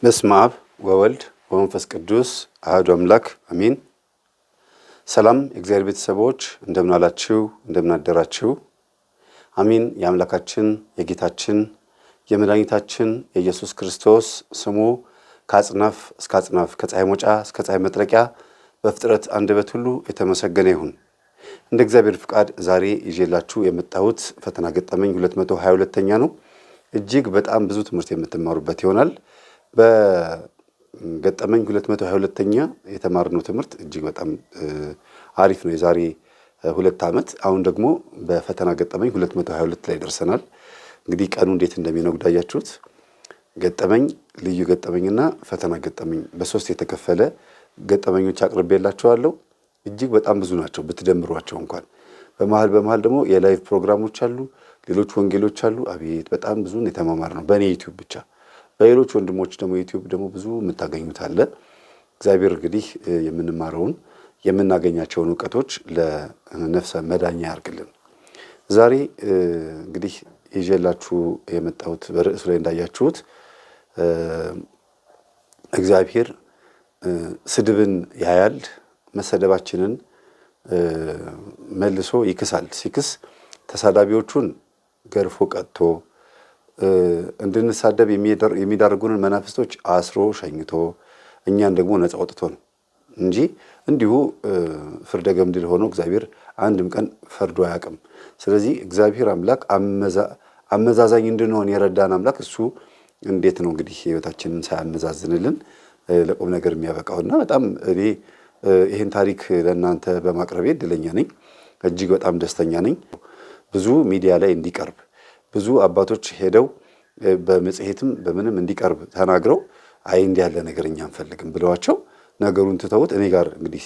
በስመ አብ ወወልድ ወመንፈስ ቅዱስ አሐዱ አምላክ አሜን። ሰላም የእግዚአብሔር ቤተሰቦች እንደምን አላችሁ? እንደምን አደራችሁ? አሜን። የአምላካችን የጌታችን የመድኃኒታችን የኢየሱስ ክርስቶስ ስሙ ከአጽናፍ እስከ አጽናፍ ከፀሐይ መውጫ እስከ ፀሐይ መጥለቂያ በፍጥረት አንደበት ሁሉ የተመሰገነ ይሁን። እንደ እግዚአብሔር ፍቃድ ዛሬ ይዤላችሁ የመጣሁት ፈተና ገጠመኝ 222ኛ ነው። እጅግ በጣም ብዙ ትምህርት የምትማሩበት ይሆናል። በገጠመኝ 222ኛ የተማርነው ትምህርት እጅግ በጣም አሪፍ ነው። የዛሬ 2 ዓመት አሁን ደግሞ በፈተና ገጠመኝ 222 ላይ ደርሰናል። እንግዲህ ቀኑ እንዴት እንደሚነጉድ አያችሁት። ገጠመኝ፣ ልዩ ገጠመኝና ፈተና ገጠመኝ በሶስት የተከፈለ ገጠመኞች አቅርቤላችኋለሁ። እጅግ በጣም ብዙ ናቸው ብትደምሯቸው እንኳን። በመሃል ደግሞ የላይቭ ፕሮግራሞች አሉ፣ ሌሎች ወንጌሎች አሉ። አቤት በጣም ብዙ የተማማር ነው በእኔ ዩቲዩብ ብቻ። በሌሎች ወንድሞች ደግሞ ዩቲዩብ ደግሞ ብዙ የምታገኙት አለ። እግዚአብሔር እንግዲህ የምንማረውን የምናገኛቸውን እውቀቶች ለነፍሰ መዳኛ ያርግልን። ዛሬ እንግዲህ ይዤላችሁ የመጣሁት በርዕሱ ላይ እንዳያችሁት እግዚአብሔር ስድብን ያያል፣ መሰደባችንን መልሶ ይክሳል። ሲክስ ተሳዳቢዎቹን ገርፎ ቀጥቶ እንድንሳደብ የሚዳርጉንን መናፍስቶች አስሮ ሸኝቶ እኛን ደግሞ ነፃ አውጥቶ ነው እንጂ እንዲሁ ፍርደ ገምድል ሆኖ እግዚአብሔር አንድም ቀን ፈርዶ አያውቅም። ስለዚህ እግዚአብሔር አምላክ አመዛዛኝ እንድንሆን የረዳን አምላክ እሱ እንዴት ነው እንግዲህ ሕይወታችንን ሳያመዛዝንልን ለቁም ነገር የሚያበቃውና በጣም እኔ ይህን ታሪክ ለእናንተ በማቅረቤ እድለኛ ነኝ። እጅግ በጣም ደስተኛ ነኝ። ብዙ ሚዲያ ላይ እንዲቀርብ ብዙ አባቶች ሄደው በመጽሔትም በምንም እንዲቀርብ ተናግረው አይ እንዲህ ያለ ነገር እኛ አንፈልግም ብለዋቸው ነገሩን ትተውት እኔ ጋር እንግዲህ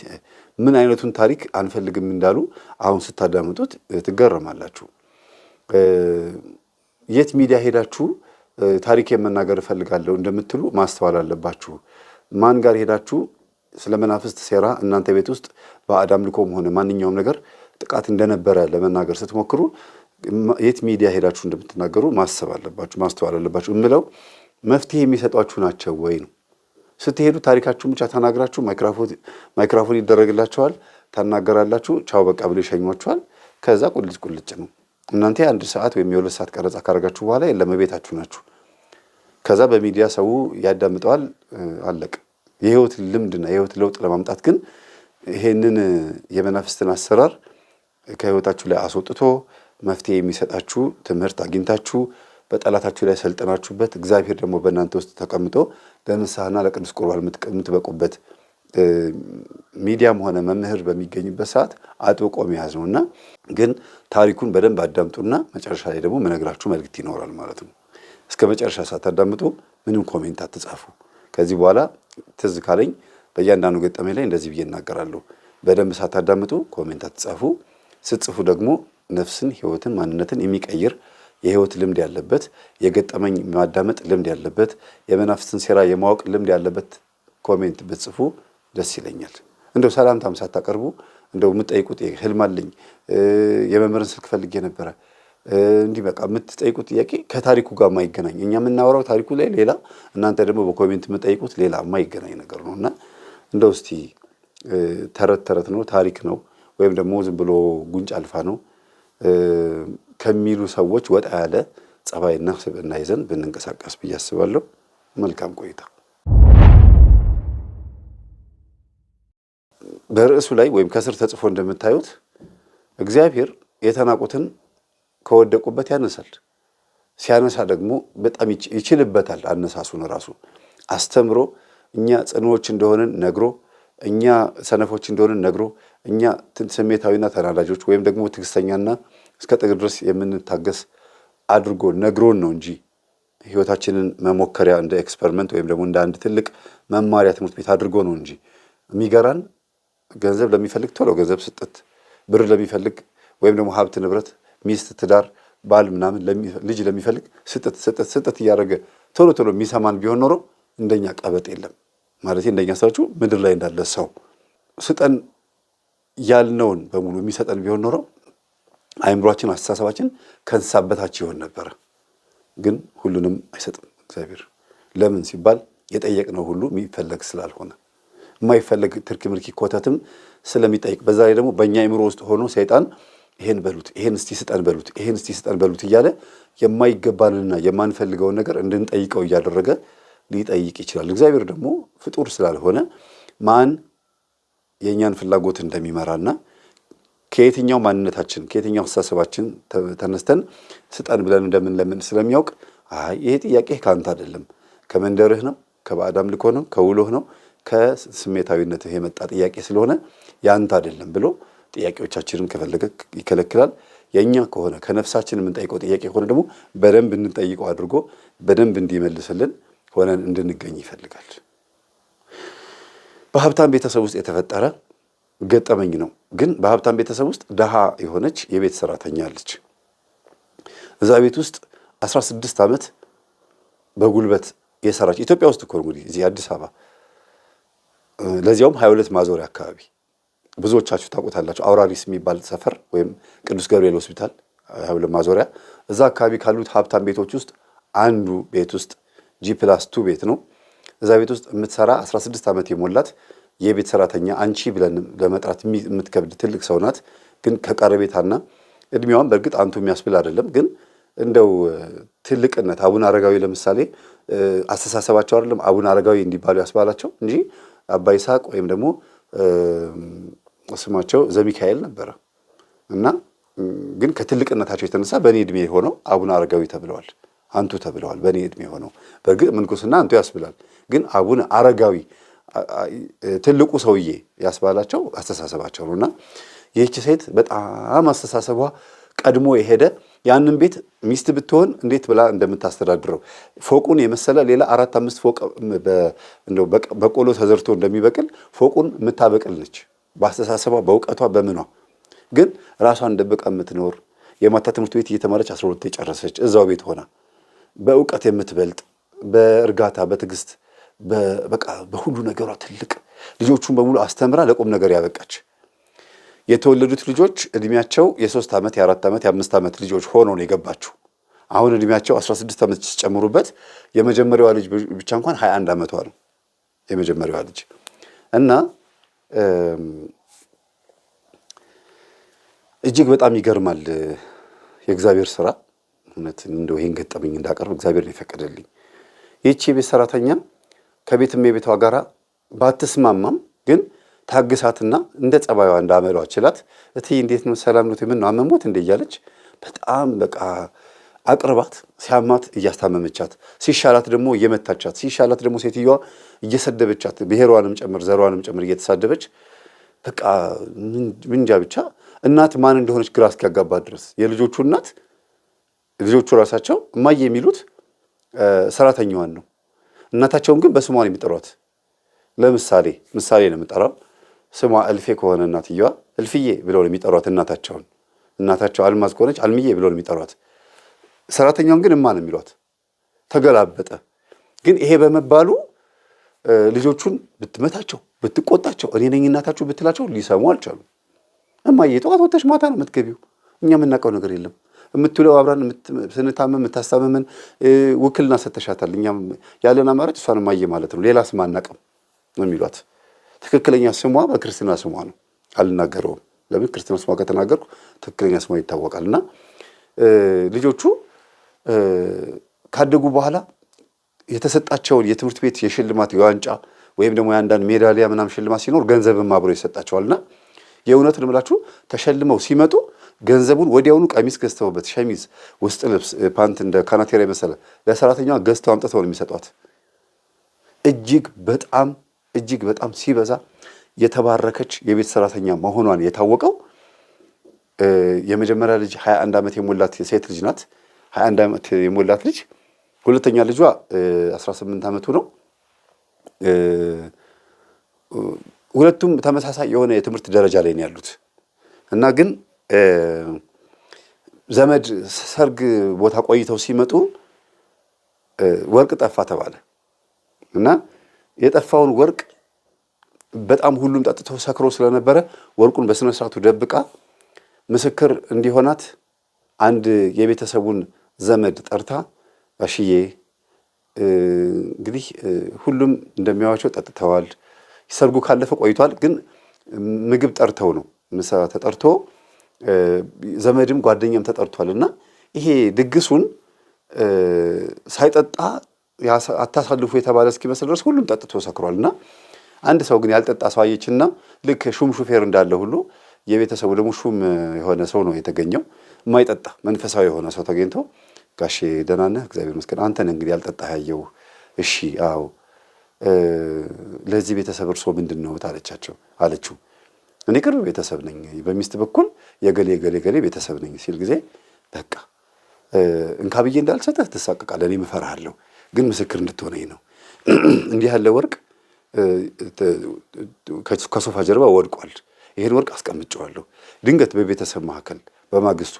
ምን አይነቱን ታሪክ አንፈልግም እንዳሉ አሁን ስታዳምጡት ትገረማላችሁ። የት ሚዲያ ሄዳችሁ ታሪክ የመናገር እፈልጋለሁ እንደምትሉ ማስተዋል አለባችሁ። ማን ጋር ሄዳችሁ ስለ መናፍስት ሴራ እናንተ ቤት ውስጥ ባዕድ አምልኮም ሆነ ማንኛውም ነገር ጥቃት እንደነበረ ለመናገር ስትሞክሩ የት ሚዲያ ሄዳችሁ እንደምትናገሩ ማሰብ አለባችሁ፣ ማስተዋል አለባችሁ። እምለው መፍትሄ የሚሰጧችሁ ናቸው ወይ ነው። ስትሄዱ ታሪካችሁን ብቻ ተናግራችሁ ማይክራፎን ይደረግላችኋል፣ ታናገራላችሁ፣ ቻው በቃ ብሎ ይሸኟችኋል። ከዛ ቁልጭ ነው። እናንተ የ1 ሰዓት ወይም የ2 ሰዓት ቀረጻ ካረጋችሁ በኋላ ለመቤታችሁ ናችሁ። ከዛ በሚዲያ ሰው ያዳምጠዋል፣ አለቅ። የህይወት ልምድና የህይወት ለውጥ ለማምጣት ግን ይሄንን የመናፍስትን አሰራር ከህይወታችሁ ላይ አስወጥቶ መፍትሄ የሚሰጣችሁ ትምህርት አግኝታችሁ በጠላታችሁ ላይ ሰልጥናችሁበት እግዚአብሔር ደግሞ በእናንተ ውስጥ ተቀምጦ ለንስሐና ለቅዱስ ቁርባን የምትበቁበት ሚዲያም ሆነ መምህር በሚገኝበት ሰዓት አጥብቆ መያዝ ነው እና ግን ታሪኩን በደንብ አዳምጡና መጨረሻ ላይ ደግሞ መነግራችሁ መልእክት ይኖራል ማለት ነው። እስከ መጨረሻ ሳታዳምጡ ምንም ኮሜንት አትጻፉ። ከዚህ በኋላ ትዝ ካለኝ በእያንዳንዱ ገጠመኝ ላይ እንደዚህ ብዬ እናገራለሁ። በደንብ ሳታዳምጡ ኮሜንት አትጻፉ። ስትጽፉ ደግሞ ነፍስን፣ ህይወትን፣ ማንነትን የሚቀይር የህይወት ልምድ ያለበት የገጠመኝ ማዳመጥ ልምድ ያለበት የመናፍስትን ሴራ የማወቅ ልምድ ያለበት ኮሜንት ብትጽፉ ደስ ይለኛል። እንደው ሰላምታም ሳታቀርቡ እንደው የምትጠይቁት ህልም አለኝ የመምህርን ስልክ ፈልጌ ነበረ እንዲህ በቃ የምትጠይቁት ጥያቄ ከታሪኩ ጋር የማይገናኝ እኛ የምናወራው ታሪኩ ላይ ሌላ፣ እናንተ ደግሞ በኮሜንት የምትጠይቁት ሌላ የማይገናኝ ነገር ነው እና እንደው እስቲ ተረት ነው ታሪክ ነው ወይም ደግሞ ዝም ብሎ ጉንጭ አልፋ ነው ከሚሉ ሰዎች ወጣ ያለ ጸባይና ስብዕና ይዘን ብንንቀሳቀስ ብዬ አስባለሁ። መልካም ቆይታ። በርዕሱ ላይ ወይም ከስር ተጽፎ እንደምታዩት እግዚአብሔር የተናቁትን ከወደቁበት ያነሳል። ሲያነሳ ደግሞ በጣም ይችልበታል። አነሳሱን ራሱ አስተምሮ እኛ ጽኑዎች እንደሆንን ነግሮ እኛ ሰነፎች እንደሆንን ነግሮ እኛ ስሜታዊና ተናዳጆች ወይም ደግሞ ትዕግስተኛና እስከ ጥግ ድረስ የምንታገስ አድርጎ ነግሮን ነው እንጂ ህይወታችንን መሞከሪያ እንደ ኤክስፐሪመንት ወይም ደግሞ እንደ አንድ ትልቅ መማሪያ ትምህርት ቤት አድርጎ ነው እንጂ የሚገራን ገንዘብ ለሚፈልግ ቶሎ ገንዘብ ስጥት፣ ብር ለሚፈልግ ወይም ደግሞ ሀብት ንብረት፣ ሚስት፣ ትዳር፣ ባል ምናምን ልጅ ለሚፈልግ ስጥት እያደረገ ቶሎ የሚሰማን ቢሆን ኖሮ እንደኛ ቀበጥ የለም ማለት እንደኛ ሰዎቹ ምድር ላይ እንዳለ ሰው ስጠን ያልነውን በሙሉ የሚሰጠን ቢሆን ኖሮ አይምሯችን፣ አስተሳሰባችን ከእንስሳ በታች ይሆን ነበረ። ግን ሁሉንም አይሰጥም እግዚአብሔር። ለምን ሲባል የጠየቅነው ሁሉ የሚፈለግ ስላልሆነ የማይፈለግ ትርክ ምርኪ ኮተትም ስለሚጠይቅ በዛ ላይ ደግሞ በእኛ አእምሮ ውስጥ ሆኖ ሰይጣን ይሄን በሉት፣ ይሄን እስቲ ስጠን በሉት፣ ይሄን እስቲ ስጠን በሉት እያለ የማይገባንና የማንፈልገውን ነገር እንድንጠይቀው እያደረገ ሊጠይቅ ይችላል። እግዚአብሔር ደግሞ ፍጡር ስላልሆነ ማን የእኛን ፍላጎት እንደሚመራና ከየትኛው ማንነታችን ከየትኛው አስተሳሰባችን ተነስተን ስጠን ብለን እንደምንለምን ስለሚያውቅ አይ ይሄ ጥያቄ ካንተ አይደለም፣ ከመንደርህ ነው፣ ከባዕድ አምልኮ ነው፣ ከውሎህ ነው፣ ከስሜታዊነትህ የመጣ ጥያቄ ስለሆነ ያንተ አይደለም ብሎ ጥያቄዎቻችንን ከፈለገ ይከለክላል። የእኛ ከሆነ ከነፍሳችን የምንጠይቀው ጥያቄ ከሆነ ደግሞ በደንብ እንድንጠይቀው አድርጎ በደንብ እንዲመልስልን ሆነን እንድንገኝ ይፈልጋል። በሀብታም ቤተሰብ ውስጥ የተፈጠረ ገጠመኝ ነው። ግን በሀብታም ቤተሰብ ውስጥ ድሃ የሆነች የቤት ሰራተኛ አለች። እዛ ቤት ውስጥ 16 ዓመት በጉልበት የሰራች ኢትዮጵያ ውስጥ እኮ እንግዲህ እዚህ አዲስ አበባ ለዚያውም 22 ማዞሪያ አካባቢ ብዙዎቻችሁ ታውቁታላችሁ። አውራሪስ የሚባል ሰፈር ወይም ቅዱስ ገብርኤል ሆስፒታል 22 ማዞሪያ እዛ አካባቢ ካሉት ሀብታም ቤቶች ውስጥ አንዱ ቤት ውስጥ G+2 ቤት ነው። እዛ ቤት ውስጥ የምትሰራ 16 ዓመት የሞላት የቤት ሰራተኛ አንቺ ብለን ለመጥራት የምትከብድ ትልቅ ሰው ናት። ግን ከቀረቤታና እድሜዋን በእርግጥ አንቱ የሚያስብል አይደለም። ግን እንደው ትልቅነት አቡነ አረጋዊ ለምሳሌ አስተሳሰባቸው አይደለም አቡነ አረጋዊ እንዲባሉ ያስባላቸው እንጂ አባ ይስሐቅ ወይም ደግሞ ስማቸው ዘሚካኤል ነበረ እና ግን ከትልቅነታቸው የተነሳ በእኔ እድሜ ሆነው አቡነ አረጋዊ ተብለዋል፣ አንቱ ተብለዋል። በእኔ እድሜ ሆነው በእርግጥ ምንኩስና አንቱ ያስብላል። ግን አቡነ አረጋዊ ትልቁ ሰውዬ ያስባላቸው አስተሳሰባቸው ነውና ይህች ሴት በጣም አስተሳሰቧ ቀድሞ የሄደ ያንን ቤት ሚስት ብትሆን እንዴት ብላ እንደምታስተዳድረው ፎቁን የመሰለ ሌላ 4-5 ፎቅ እንደው በቆሎ ተዘርቶ እንደሚበቅል ፎቁን የምታበቅል ነች። በአስተሳሰቧ በእውቀቷ በምኗ ግን ራሷን ደብቃ የምትኖር የማታ ትምህርት ቤት እየተማረች 12 የጨረሰች እዛው ቤት ሆና በእውቀት የምትበልጥ በእርጋታ በትዕግስት በቃ በሁሉ ነገሯ ትልቅ ልጆቹን በሙሉ አስተምራ ለቁም ነገር ያበቃች የተወለዱት ልጆች እድሜያቸው የ3 ዓመት የ4 ዓመት የ5 ዓመት ልጆች ሆኖ ነው የገባችው። አሁን እድሜያቸው 16 ዓመት ሲጨምሩበት የመጀመሪያዋ ልጅ ብቻ እንኳን 21 ዓመቷ ነው የመጀመሪያዋ ልጅ እና እጅግ በጣም ይገርማል የእግዚአብሔር ስራ። እውነት እንደው ይሄን ገጠመኝ እንዳቀርብ እግዚአብሔር ነው የፈቀደልኝ። ይህቺ የቤት ሰራተኛ ከቤትም የቤቷ ጋራ ባትስማማም ግን ታግሳትና እንደ ጸባይዋ እንዳመሏ ችላት እትይ እንዴት ነው ሰላም ነው ምን ነው አመሞት እንደ እያለች በጣም በቃ አቅርባት ሲያማት እያስታመመቻት ሲሻላት ደግሞ እየመታቻት ሲሻላት ደግሞ ሴትዮዋ እየሰደበቻት ብሔሯንም ጨምር ዘሯንም ጨምር እየተሳደበች በቃ ምንጃ ብቻ እናት ማን እንደሆነች ግራ እስኪያጋባት ድረስ የልጆቹ እናት ልጆቹ ራሳቸው እማዬ የሚሉት ሰራተኛዋን ነው። እናታቸውን ግን በስሟ ነው የሚጠሯት። ለምሳሌ ምሳሌ ነው የምጠራው። ስሟ እልፌ ከሆነ እናትየዋ እልፍዬ ብለው ነው የሚጠሯት እናታቸውን። እናታቸው አልማዝ ከሆነች አልምዬ ብለው ነው የሚጠሯት። ሰራተኛውን ግን እማ ነው የሚሏት። ተገላበጠ። ግን ይሄ በመባሉ ልጆቹን ብትመታቸው ብትቆጣቸው እኔ ነኝ እናታችሁ ብትላቸው ሊሰሙ አልቻሉም። እማዬ ጠዋት ወጥተሽ ማታ ነው የምትገቢው፣ እኛ የምናውቀው ነገር የለም የምትውለው አብራን ስንታመም የምታስታመምን ውክልና ሰተሻታል፣ እኛም ያለን አማራጭ እሷን እማዬ ማለት ነው፣ ሌላ ስም አናውቅም ነው የሚሏት። ትክክለኛ ስሟ በክርስትና ስሟ ነው። አልናገረውም። ለምን ክርስትና ስሟ ከተናገርኩ ትክክለኛ ስሟ ይታወቃል። እና ልጆቹ ካደጉ በኋላ የተሰጣቸውን የትምህርት ቤት የሽልማት የዋንጫ ወይም ደግሞ የአንዳንድ ሜዳሊያ ምናምን ሽልማት ሲኖር ገንዘብም አብሮ ይሰጣቸዋልና የእውነት ልምላችሁ ተሸልመው ሲመጡ ገንዘቡን ወዲያውኑ ቀሚስ ገዝተውበት ሸሚዝ፣ ውስጥ ልብስ፣ ፓንት እንደ ካናቴራ መሰለ ለሰራተኛዋ ገዝተው አምጥተው ነው የሚሰጧት። እጅግ በጣም ሲበዛ የተባረከች የቤት ሰራተኛ መሆኗን የታወቀው የመጀመሪያ ልጅ 21 ዓመት የሞላት ሴት ልጅ ናት። 21 ዓመት የሞላት ልጅ ሁለተኛ ልጇ 18 ዓመቱ ነው። ሁለቱም ተመሳሳይ የሆነ የትምህርት ደረጃ ላይ ነው ያሉት እና ግን ዘመድ ሰርግ ቦታ ቆይተው ሲመጡ ወርቅ ጠፋ ተባለ እና የጠፋውን ወርቅ በጣም ሁሉም ጠጥቶ ሰክሮ ስለነበረ ወርቁን በስነ ስርዓቱ ደብቃ ምስክር እንዲሆናት አንድ የቤተሰቡን ዘመድ ጠርታ ጋሽዬ እንግዲህ ሁሉም እንደሚያዋቸው ጠጥተዋል። ሰርጉ ካለፈ ቆይቷል። ግን ምግብ ጠርተው ነው ምሳ ተጠርቶ ዘመድም ጓደኛም ተጠርቷል። እና ይሄ ድግሱን ሳይጠጣ አታሳልፉ የተባለ እስኪመስል ድረስ ሁሉም ጠጥቶ ሰክሯል። እና አንድ ሰው ግን ያልጠጣ ሰው አየችና ልክ ሹም ሹፌር እንዳለ ሁሉ የቤተሰቡ ደግሞ ሹም የሆነ ሰው ነው የተገኘው። የማይጠጣ መንፈሳዊ የሆነ ሰው ተገኝቶ ጋሼ ደህና ነህ? እግዚአብሔር ይመስገን። አንተ ነህ እንግዲህ ያልጠጣ ያየው። እሺ አዎ፣ ለዚህ ቤተሰብ እርሶ ምንድን ነው አለችው። እኔ ቅርብ ቤተሰብ ነኝ፣ በሚስት በኩል የገሌ ገሌ ገሌ ቤተሰብ ነኝ ሲል ጊዜ በቃ እንካ ብዬ እንዳልሰጠህ ትሳቀቃለህ፣ እኔም እፈራሃለሁ፣ ግን ምስክር እንድትሆነኝ ነው። እንዲህ ያለ ወርቅ ከሶፋ ጀርባ ወድቋል። ይሄን ወርቅ አስቀምጨዋለሁ። ድንገት በቤተሰብ መካከል በማግስቱ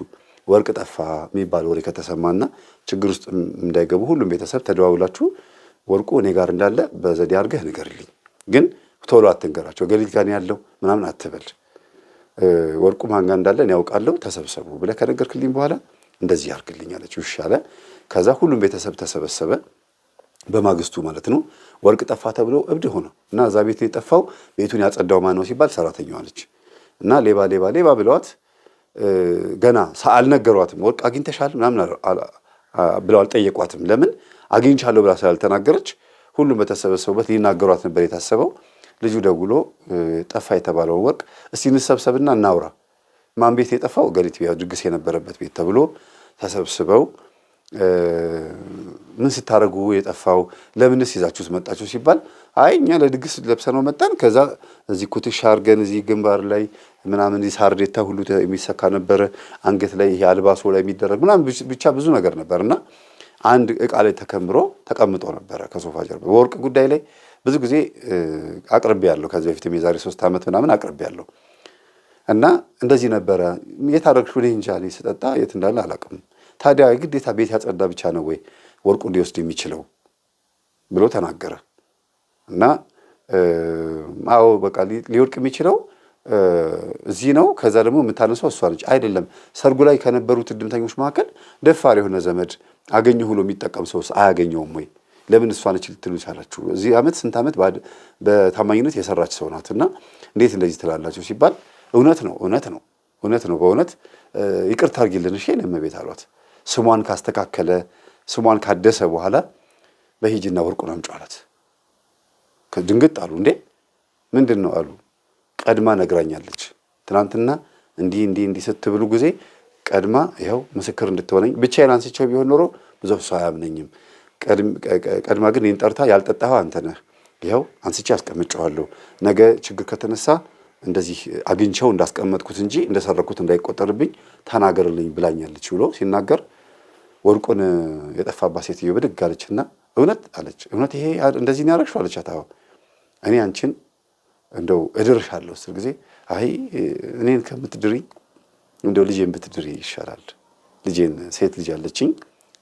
ወርቅ ጠፋ የሚባል ወሬ ከተሰማና ችግር ውስጥ እንዳይገቡ ሁሉም ቤተሰብ ተደዋውላችሁ ወርቁ እኔ ጋር እንዳለ በዘዴ አድርገህ ንገርልኝ፣ ግን ቶሎ አትንገራቸው፣ ገሊት ጋር ያለው ምናምን አትበል፣ ወርቁ ማን ጋር እንዳለ እኔ ያውቃለሁ፣ ተሰብሰቡ ብለህ ከነገርክልኝ በኋላ እንደዚህ አድርግልኝ አለችው። እሺ አለ። ከዛ ሁሉም ቤተሰብ ተሰበሰበ። በማግስቱ ማለት ነው። ወርቅ ጠፋ ተብሎ እብድ ሆነ እና እዛ ቤት የጠፋው ቤቱን ያጸዳው ማን ነው ሲባል ሰራተኛዋ ነች። እና ሌባ ሌባ ሌባ ብለዋት ገና አልነገሯትም። ወርቅ አግኝተሻል ምናምን ብለው አልጠየቋትም። ለምን አግኝቻለሁ ብላ ስላልተናገረች ሁሉም በተሰበሰቡበት ሊናገሯት ነበር የታሰበው። ልጁ ደውሎ ጠፋ የተባለውን ወርቅ እስቲ እንሰብሰብና እናውራ፣ ማን ቤት የጠፋው? ገሊት ድግስ የነበረበት ቤት ተብሎ ተሰብስበው ምን ስታደርጉ የጠፋው? ለምንስ ይዛችሁት መጣችሁ ሲባል አይ እኛ ለድግስ ለብሰነው መጣን። ከዛ እዚህ ኩትሻ አድርገን እዚህ ግንባር ላይ ምናምን እዚህ ሳርዴታ ሁሉ የሚሰካ ነበረ፣ አንገት ላይ ይሄ አልባሶ ላይ የሚደረግ ምናምን ብቻ ብዙ ነገር ነበርና አንድ እቃ ላይ ተከምሮ ተቀምጦ ነበረ ከሶፋ ጀርባ። በወርቅ ጉዳይ ላይ ብዙ ጊዜ አቅርቤያለሁ። ከዚህ በፊት የዛሬ 3 ዓመት ምናምን አቅርቤያለሁ። እና እንደዚህ ነበረ። የት አደረግሽው? እኔ እንጃ፣ እኔ ስጠጣ የት እንዳለ አላውቅም። ታዲያ የግዴታ ቤት ያጸዳ ብቻ ነው ወይ ወርቁ ሊወስድ የሚችለው ብሎ ተናገረ። እና አዎ በቃ ሊወድቅ የሚችለው እዚህ ነው። ከዛ ደግሞ የምታነሳው እሷ ነች። አይደለም ሰርጉ ላይ ከነበሩት እድምተኞች መካከል ደፋር የሆነ ዘመድ አገኘሁ ብሎ የሚጠቀም ሰውስ አያገኘውም ወይ? ለምን እሷ ነች ልትሉ ቻላችሁ? እዚህ ዓመት ስንት ዓመት በታማኝነት የሰራች ሰው ናት። እና እንዴት እንደዚህ ትላላችሁ ሲባል እውነት ነው በእውነት ይቅርታ አድርጊልን እሺ ለእመቤት አሏት። ስሟን ካስተካከለ ስሟን ካደሰ በኋላ በሂጅና ወርቁን አምጪው አላት። ድንግጥ አሉ። እንዴ ምንድን ነው አሉ። ቀድማ ነግራኛለች። ትናንትና እንዲህ ስትብሉ ጊዜ ቀድማ ይኸው ምስክር እንድትሆነኝ ብቻዬን አንስቼው ቢሆን ኖሮ ብዙ ሰው አያምነኝም። ቀድማ ግን እኔን ጠርታ ያልጠጣኸው አንተ ነህ፣ ይኸው አንስቼ አስቀምጨዋለሁ፣ ነገ ችግር ከተነሳ እንደዚህ አግኝቼው እንዳስቀመጥኩት እንጂ እንደሰረኩት እንዳይቆጠርብኝ ተናገርልኝ ብላኛለች ብሎ ሲናገር ወርቁን የጠፋባት ሴትዮ ብድግ አለችና እውነት አለች። እውነት ይሄ እንደዚህ ነው ያደረግሽው አለቻት። አዎ እኔ አንቺን እንደው እድርሻለሁ ስል ጊዜ አይ እኔን ከምትድሪ እንደው ልጄን ብትድሪ ይሻላል፣ ልጄን ሴት ልጅ አለችኝ፣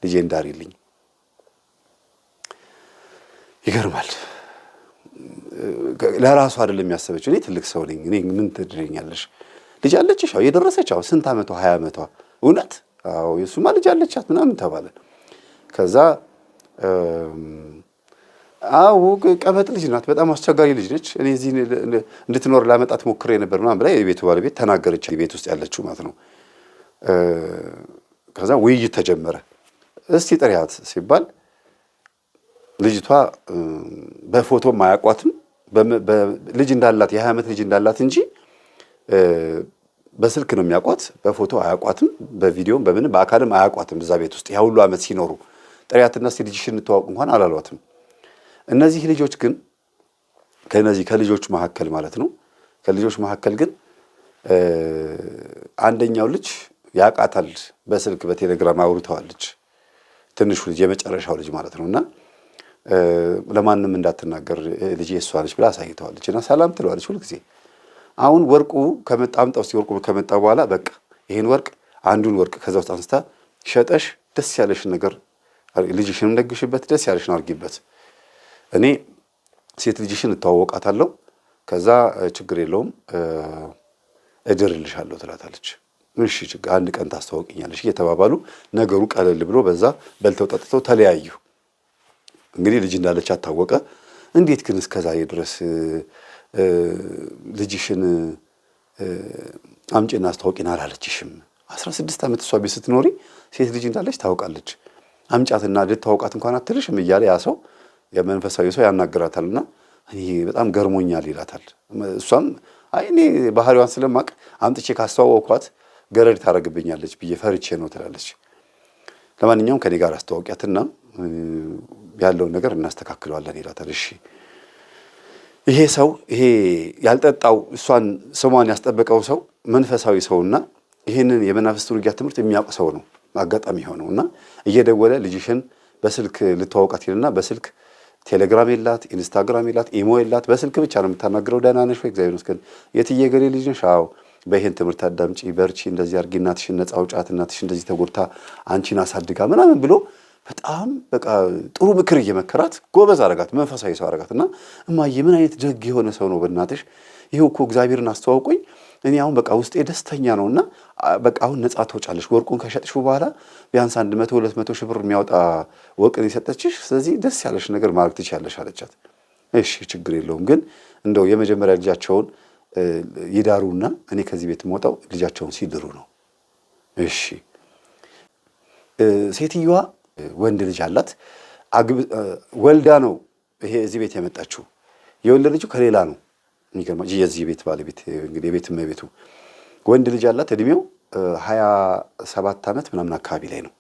ልጄን ዳሪልኝ። ይገርማል። ለራሱ አይደለም ያሰበችው። እኔ ትልቅ ሰው ነኝ፣ እኔ ምን ትድሪኛለሽ? ልጅ አለችሽ? አዎ የደረሰች አዎ ስንት ዓመቷ? 20 ዓመቷ። እውነት? አዎ የሱማ ልጅ አለቻት ምናምን ተባለ። ከዛ አዎ ቀበጥ ልጅ ናት፣ በጣም አስቸጋሪ ልጅ ነች፣ እኔ እዚህ እንድትኖር ላመጣት ሞክሬ ነበር ምናምን ብላ የቤቱ ባለቤት ተናገረች። ቤት ውስጥ ያለችው ማለት ነው። ከዛ ውይይት ተጀመረ። እስቲ ጥሪያት ሲባል ልጅቷ በፎቶም አያውቋትም፣ ልጅ እንዳላት የ20 ዓመት ልጅ እንዳላት እንጂ በስልክ ነው የሚያውቋት፣ በፎቶ አያውቋትም፣ በቪዲዮም በምንም በአካልም አያውቋትም። እዛ ቤት ውስጥ ያ ሁሉ ዓመት ሲኖሩ ጥሪያትና እስቲ ልጅሽን እንተዋወቅ እንኳን አላሏትም። እነዚህ ልጆች ግን ከልጆች መካከል ማለት ነው ከልጆች መካከል ግን አንደኛው ልጅ ያውቃታል፣ በስልክ በቴሌግራም አውርተዋለች። ትንሹ ልጅ የመጨረሻው ልጅ ማለት ነውና ለማንም እንዳትናገር ልጅ እሷ ነች ብላ አሳይተዋለች። እና ሰላም ትለዋለች ሁልጊዜ። አሁን ወርቁ ከመጣ አምጣው እስቲ ወርቁ ከመጣ በኋላ በቃ ይሄን ወርቅ አንዱን ወርቅ ከዛ ውስጥ አንስታ ሸጠሽ ደስ ያለሽን ነገር ልጅሽንም ደግሽበት፣ ደስ ያለሽን አድርጊበት። እኔ ሴት ልጅሽን እተዋወቃታለሁ፣ ከዛ ችግር የለውም እድርልሻለሁ ትላታለች። እሺ ችግር አንድ ቀን ታስተዋውቅኛለሽ እየተባባሉ ነገሩ ቀለል ብሎ በዛ በልተው ጠጥተው ተለያዩ። እንግዲህ ልጅ እንዳለቻት ታወቀ። እንዴት ግን እስከዛሬ ድረስ ልጅሽን አምጪና አስታውቂን አላለችሽም? 16 ዓመት እሷ ቤት ስትኖሪ ሴት ልጅ እንዳለች ታውቃለች። አምጫትና ልታውቃት እንኳን አትልሽም እያለ ያ ሰው የመንፈሳዊ ሰው ያናግራታልና እኔ በጣም ገርሞኛል ይላታል። እሷም አይ እኔ ባህሪዋን ስለማቅ አምጥቼ ካስተዋወኳት ገረድ ታረግብኛለች ብዬ ፈርቼ ነው ትላለች። ለማንኛውም ከኔ ጋር አስተዋውቂያትና ያለውን ነገር እናስተካክለዋለን ይላታል። እሺ ይሄ ሰው ይሄ ያልጠጣው እሷን ስሟን ያስጠበቀው ሰው መንፈሳዊ ሰውና ይሄንን የመናፍስት ውጊያ ትምህርት የሚያውቅ ሰው ነው አጋጣሚ ሆነውና እየደወለ ልጅሽን በስልክ ልተዋወቃት ይልና በስልክ ቴሌግራም የላት ኢንስታግራም የላት ኢሞ የላት በስልክ ብቻ ነው የምታናግረው። ደህና ነሽ ወይ? እግዚአብሔር ይመስገን። የትዬ ገሌ ልጅ ነሽ? አዎ። በይሄን ትምህርት አዳምጪ፣ በርቺ፣ እንደዚህ አድርጊ፣ እናትሽን ነፃ አውጫት፣ እናትሽ እንደዚህ ተጎድታ አንቺን አሳድጋ ምናምን ብሎ በጣም በቃ ጥሩ ምክር እየመከራት ጎበዝ አረጋት፣ መንፈሳዊ ሰው አረጋትና እማዬ ምን አይነት ደግ የሆነ ሰው ነው በእናትሽ። ይሄው እኮ እግዚአብሔርን አስተዋውቆኝ እኔ አሁን በቃ ውስጤ ደስተኛ ነውና በቃ አሁን ነፃ ትወጫለሽ። ወርቁን ከሸጥሽው በኋላ ቢያንስ 100-200 ሺህ ብር የሚያወጣ ወርቅን የሰጠችሽ፣ ስለዚህ ደስ ያለሽ ነገር ማድረግ ትችያለሽ አለቻት። እሺ ችግር የለውም ግን እንደው የመጀመሪያ ልጃቸውን ይዳሩና እኔ ከዚህ ቤት የምወጣው ልጃቸውን ሲድሩ ነው። እሺ ሴትዮዋ ወንድ ልጅ አላት። ወልዳ ነው ይሄ እዚህ ቤት የመጣችው። የወለደችው ከሌላ ነው። የሚገርማችሁ የዚህ ቤት ባለቤት እንግዲህ የቤት እመቤቱ ወንድ ልጅ አላት። እድሜው 27 ዓመት ምናምን አካባቢ ላይ ነው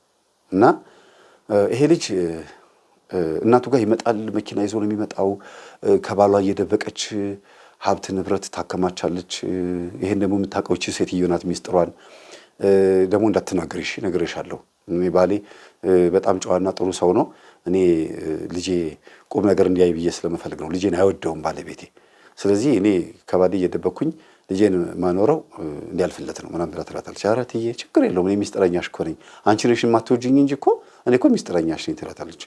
እና ይሄ ልጅ እናቱ ጋር ይመጣል። መኪና ይዞ ነው የሚመጣው። ከባሏ እየደበቀች ሀብት ንብረት ታከማቻለች። ይሄን ደግሞ የምታውቀው እቺ ሴትዮ ናት። ሚስጥሯን ደግሞ እንዳትናገሪ እሺ፣ ነግሬሻለሁ። እኔ ባሌ በጣም ጨዋና ጥሩ ሰው ነው። እኔ ልጄ ቁም ነገር እንዲያይ ብዬ ስለምፈልግ ነው። ልጄን አይወደውም ባለቤቴ። ስለዚህ እኔ ከባሌ እየደበኩኝ ልጄን ማኖረው እንዲያልፍለት ነው ምናምን ብላ ትላታለች። ኧረ እትዬ ችግር የለውም እኔ ሚስጥረኛሽ እኮ ነኝ። አንቺ ነሽ የማትወጂኝ እንጂ እኮ እኔ እኮ ሚስጥረኛሽ ነኝ ትላታለች።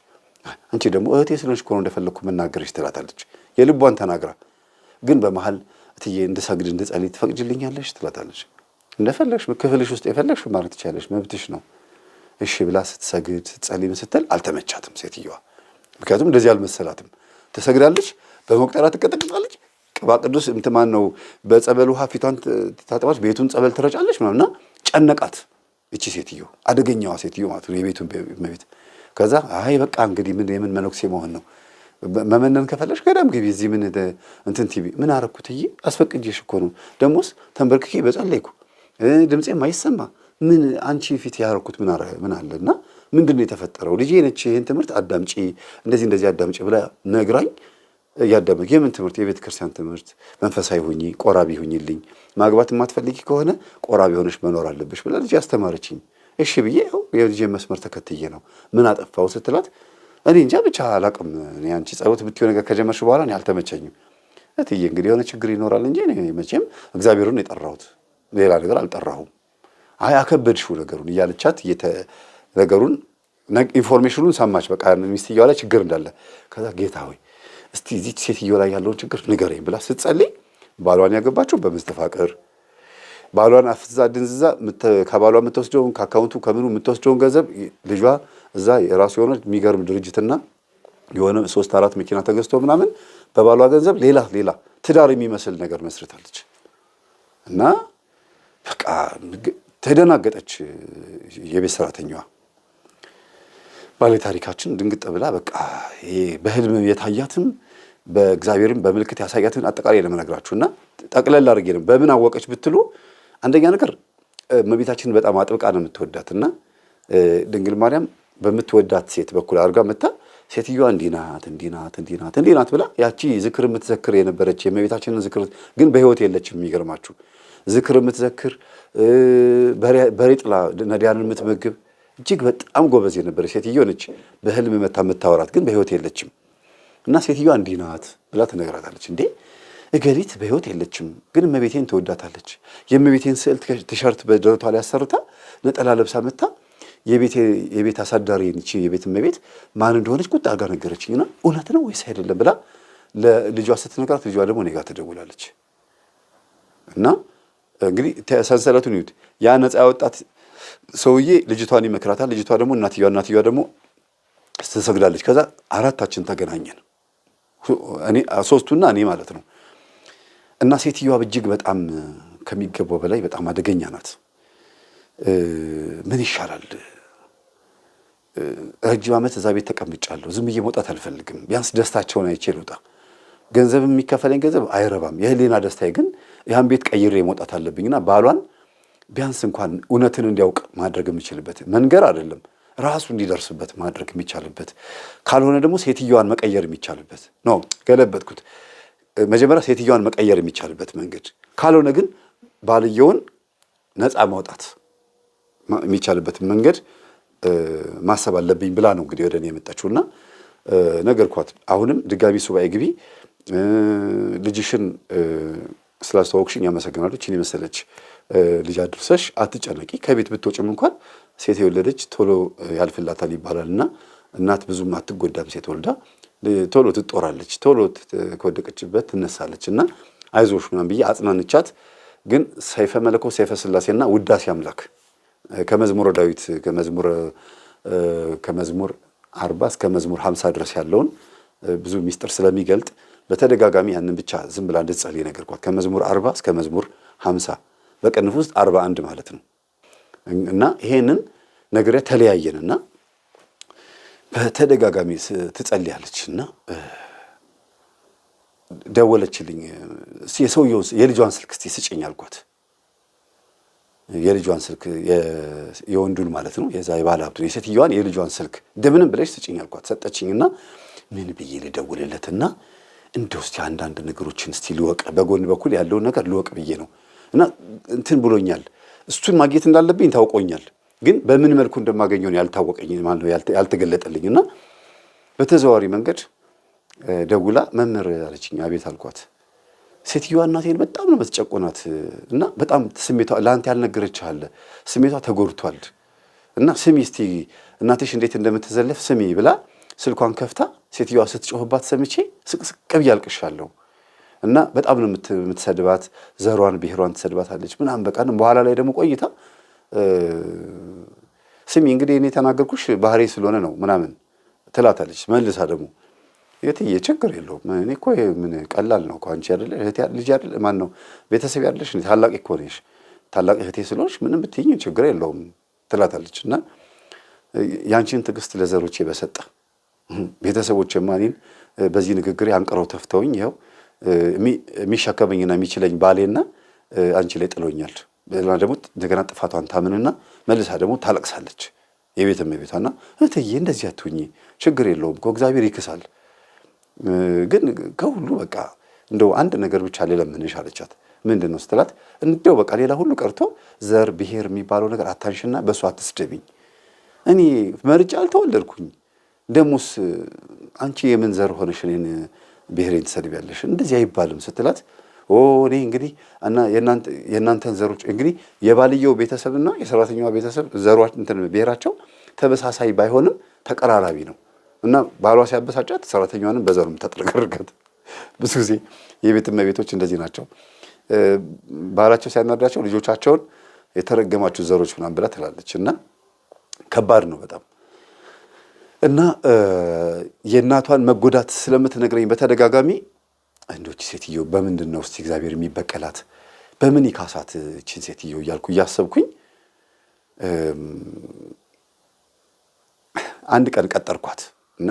አንቺ ደግሞ እህቴ ስለሆንሽ እኮ ነው እንደፈለግኩ መናገርሽ ትላታለች። የልቧን ተናግራ ግን በመሀል እትዬ እንድሰግድ እንድጸልይ ትፈቅጅልኛለሽ ትላታለች። እንደፈለግሽ ክፍልሽ ውስጥ የፈለግሽ ማድረግ ትችያለሽ፣ መብትሽ ነው። እሺ ብላ ስትሰግድ ስትጸልይ ስትል አልተመቻትም ሴትዮዋ። ምክንያቱም እንደዚህ አልመሰላትም። ትሰግዳለች፣ በመቁጠሪያ ትቀጠቅጣለች። ቅባ ቅዱስ እንትማን ነው በጸበል ውሃ ፊቷን ታጥባች፣ ቤቱን ጸበል ትረጫለች ምናምንና ጨነቃት። እቺ ሴትዮ አደገኛዋ ሴትዮ ማለት ነው፣ የቤቱን እመቤት። ከዛ አይ በቃ እንግዲህ ምን የምን መነኩሴ መሆን ነው፣ መመነን ከፈለሽ ገዳም ግቢ፣ እዚህ ምን እንትን ቲቪ ምን አረኩት እዬ አስፈቅጄሽ እኮ ነው። ደሞስ ተንበርክኬ በጸለይኩ ድምፄም አይሰማ ምን አንቺ ፊት ያረኩት ምን አለና ምንድነው የተፈጠረው? ልጄ ነች ይሄን ትምህርት አዳምጪ፣ እንደዚህ አዳምጪ ብላ ነግራኝ ያዳምጥ። የምን ትምህርት? የቤተ ክርስቲያን ትምህርት። መንፈሳዊ ሁኚ፣ ቆራቢ ሁኚልኝ፣ ማግባት የማትፈልጊ ከሆነ ቆራቢ ሆነሽ መኖር አለብሽ ብላ ልጅ አስተማረችኝ። እሺ ብዬ ያው የልጄን መስመር ተከትዬ ነው። ምን አጠፋው ስትላት እኔ እንጃ ብቻ አላቅም። እኔ አንቺ ጸሎት ብትይው ነገር ከጀመርሽ በኋላ እኔ አልተመቸኝም። እትዬ እንግዲህ የሆነ ችግር ይኖራል እንጂ እኔ መቼም እግዚአብሔርን የጠራሁት ሌላ ነገር አልጠራሁም። አይ አከበድሽው ነገሩን እያለቻት ነገሩን ኢንፎርሜሽኑን ሰማች። በቃ ሚስትየዋ ላይ ችግር እንዳለ። ከዛ ጌታ ሆይ እስቲ እዚህ ሴትዮ ላይ ያለውን ችግር ንገረኝ ብላ ስትጸልይ ባሏን ያገባችው በመስተፋቅር ባሏን አፍዛ ድንዝዛ ከባሏ የምትወስደውን ከአካውንቱ ከምኑ የምትወስደውን ገንዘብ ልጇ እዛ የራሱ የሆነ የሚገርም ድርጅትና የሆነ 3-4 መኪና ተገዝቶ ምናምን በባሏ ገንዘብ ሌላ ትዳር የሚመስል ነገር መስርታለች። እና በቃ ተደናገጠች የቤት ሰራተኛዋ። ባለ ታሪካችን ድንግጥ ብላ በቃ ይሄ በህልም የታያትም በእግዚአብሔርም በምልክት ያሳያትን አጠቃላይ ለመነግራችሁና ጠቅለል አድርጌ ነው። በምን አወቀች ብትሉ አንደኛ ነገር እመቤታችንን በጣም አጥብቃ ነው የምትወዳትና ድንግል ማርያም በምትወዳት ሴት በኩል አድርጋ መታ ሴትዮዋ እንዲህ ናት ብላ ያቺ ዝክር የምትዘክር የነበረች የእመቤታችንን ዝክር ግን በህይወት የለችም። የሚገርማችሁ ዝክር የምትዘክር በሬ ጥላ ነዳያንን የምትመግብ እጅግ በጣም ጎበዝ የነበረች ሴትዮ ነች። በህልም መታ የምታወራት ግን በህይወት የለችም። እና ሴትዮዋ እንዲህ ናት ብላ ትነግራታለች። እንዴ እገሊት በህይወት የለችም፣ ግን እመቤቴን ትወዳታለች። የእመቤቴን ስዕል ቲሸርት በደረቷ ላይ አሰርታ ነጠላ ለብሳ መታ የቤት አሳዳሪ ነች። የቤት እመቤት ማን እንደሆነች ቁጣ አድርጋ ነገረችኝና እውነት ነው ወይስ አይደለም ብላ ለልጇ ስትነግራት ልጇ ደግሞ እኔ ጋር ትደውላለች። እና እንግዲህ ሰንሰለቱን ይዩት። ያ ነፃ ያወጣት ሰውዬ ልጅቷን ይመክራታል። ልጅቷ ደግሞ እናትየዋ ደግሞ ትሰግዳለች። ከዛ አራታችን ተገናኘን፣ እኔ ሶስቱና እኔ ማለት ነው። እና ሴትዮዋ እጅግ በጣም ከሚገባው በላይ በጣም አደገኛ ናት። ምን ይሻላል? ረጅም ዓመት እዛ ቤት ተቀምጫለሁ። ዝም ብዬ መውጣት አልፈልግም። ቢያንስ ደስታቸውን አይቼ ልውጣ። ገንዘብ የሚከፈለኝ ገንዘብ አይረባም። የህሊና ደስታዬ ግን ያን ቤት ቀይሬ መውጣት አለብኝና ባሏን ቢያንስ እንኳን እውነትን እንዲያውቅ ማድረግ የምችልበት መንገር አይደለም ራሱ እንዲደርስበት ማድረግ የሚቻልበት ካልሆነ ደግሞ ሴትዮዋን መቀየር የሚቻልበት ነው። ገለበጥኩት። መጀመሪያ ሴትዮዋን መቀየር የሚቻልበት መንገድ ካልሆነ ግን ባልየውን ነፃ ማውጣት የሚቻልበት መንገድ ማሰብ አለብኝ ብላ ነው እንግዲህ ወደ እኔ የመጣችውና ነገርኳት። አሁንም ድጋሚ ሱባኤ ግቢ፣ ልጅሽን ስላስተዋወቅሽኝ ያመሰግናለሁ። እቺን የመሰለች ልጅ አድርሰሽ አትጨነቂ። ከቤት ብትወጭም እንኳን ሴት የወለደች ቶሎ ያልፍላታል ይባላልና እናት ብዙም አትጎዳም። ሴት ወልዳ ቶሎ ትጦራለች፣ ቶሎ ከወደቀችበት ትነሳለች። እና አይዞሽ ምናምን ብዬ አጽናንቻት። ግን ሰይፈ መለኮት ሰይፈ ሥላሴና ውዳሴ አምላክ ከመዝሙረ ዳዊት ከመዝሙር 40 እስከ መዝሙር 50 ድረስ ያለውን ብዙ ሚስጥር ስለሚገልጥ በተደጋጋሚ ያንን ብቻ ዝም ብላ እንድትጸልይ ነገርኳት። ከመዝሙር 40 እስከ መዝሙር 50 በቅንፍ ውስጥ 41 ማለት ነው። እና ይሄንን ነግሬ ተለያየንና በተደጋጋሚ ትጸልያለች እና ደወለችልኝ። የሰውየውን የልጇን ስልክ እስቲ ስጭኝ አልኳት። የልጇን ስልክ የወንዱን ማለት ነው፣ የዛ የባለ ሀብቱን የሴትዮዋን የልጇን ስልክ እንደምንም ብለሽ ስጭኝ አልኳት። ሰጠችኝና ምን ብዬ ልደውልለትና እንደው እስቲ አንዳንድ ነገሮችን እስቲ ልወቅ፣ በጎን በኩል ያለውን ነገር ልወቅ ብዬ ነው። እና እንትን ብሎኛል፣ እሱን ማግኘት እንዳለብኝ ታውቆኛል፣ ግን በምን መልኩ እንደማገኘው ያልታወቀኝ ማለት ነው ያልተገለጠልኝ። እና በተዘዋዋሪ መንገድ ደውላ መምህር አለችኝ። አቤት አልኳት። ሴትዮዋ እናቴን በጣም ነው የምትጨቆናት እና በጣም ስሜቷ ለአንተ ያልነገረችህ አለ፣ ስሜቷ ተጎድቷል እና ስሚ እስቲ እናትሽ እንዴት እንደምትዘለፍ ስሚ ብላ ስልኳን ከፍታ ሴትዮዋ ስትጮህባት ሰምቼ ስቅስቅ ብዬ አልቅሻለሁ። እና በጣም ነው የምትሰድባት፣ ዘሯን ብሔሯን ትሰድባታለች ምናምን። በቃ በኋላ ላይ ደግሞ ቆይታ ስሚ እንግዲህ እኔ ተናገርኩሽ ባህሪ ስለሆነ ነው ምናምን ትላታለች። መልሳ ደግሞ የትዬ ችግር የለውም እኔ እኮ ምን ቀላል ነው እኮ አንቺ አይደለ እህቴ ልጅ አይደለ ማን ነው ቤተሰብ ያለሽ ታላቅ እኮ ነሽ፣ ታላቅ እህቴ ስለሆንሽ ምንም ብትይኝ ችግር የለውም ትላታለች። እና ያንቺን ትዕግስት ለዘሮቼ በሰጠ ቤተሰቦቼማ እኔን በዚህ ንግግሬ አንቅረው ተፍተውኝ ይኸው የሚሸከመኝና የሚችለኝ ባሌና አንቺ ላይ ጥሎኛል። ደግሞ እንደገና ጥፋቷን ታምንና መልሳ ደግሞ ታለቅሳለች። የቤት እመቤቷና እህትዬ እንደዚህ አትሁኚ፣ ችግር የለውም እኮ እግዚአብሔር ይክሳል። ግን ከሁሉ በቃ እንደው አንድ ነገር ብቻ ልለምንሽ አለቻት። ምንድን ነው ስትላት፣ እንደው በቃ ሌላ ሁሉ ቀርቶ ዘር ብሔር የሚባለው ነገር አታንሽና በእሱ አትስደቢኝ። እኔ መርጫ አልተወለድኩኝ። ደሞስ አንቺ የምን ዘር ሆነሽ እኔን ብሔሬን ትሰድቢያለሽ? እንደዚህ አይባልም ስትላት፣ እኔ እንግዲህ እና የእናንተን ዘሮች እንግዲህ የባልየው ቤተሰብና የሰራተኛዋ ቤተሰብ ዘሯ እንትን ብሔራቸው ተመሳሳይ ባይሆንም ተቀራራቢ ነው። እና ባሏ ሲያበሳጫት ሰራተኛዋንም በዘሩ የምታጥረገርጋት። ብዙ ጊዜ የቤት እመቤቶች እንደዚህ ናቸው። ባላቸው ሲያናዳቸው ልጆቻቸውን የተረገማችሁ ዘሮች ምናምን ብላ ትላለች። እና ከባድ ነው በጣም። እና የእናቷን መጎዳት ስለምትነግረኝ በተደጋጋሚ እንዶች ሴትዮ በምንድን ነው እስቲ እግዚአብሔር የሚበቀላት? በምን ይካሳት እችን ሴትዮ እያልኩ እያሰብኩኝ አንድ ቀን ቀጠርኳት እና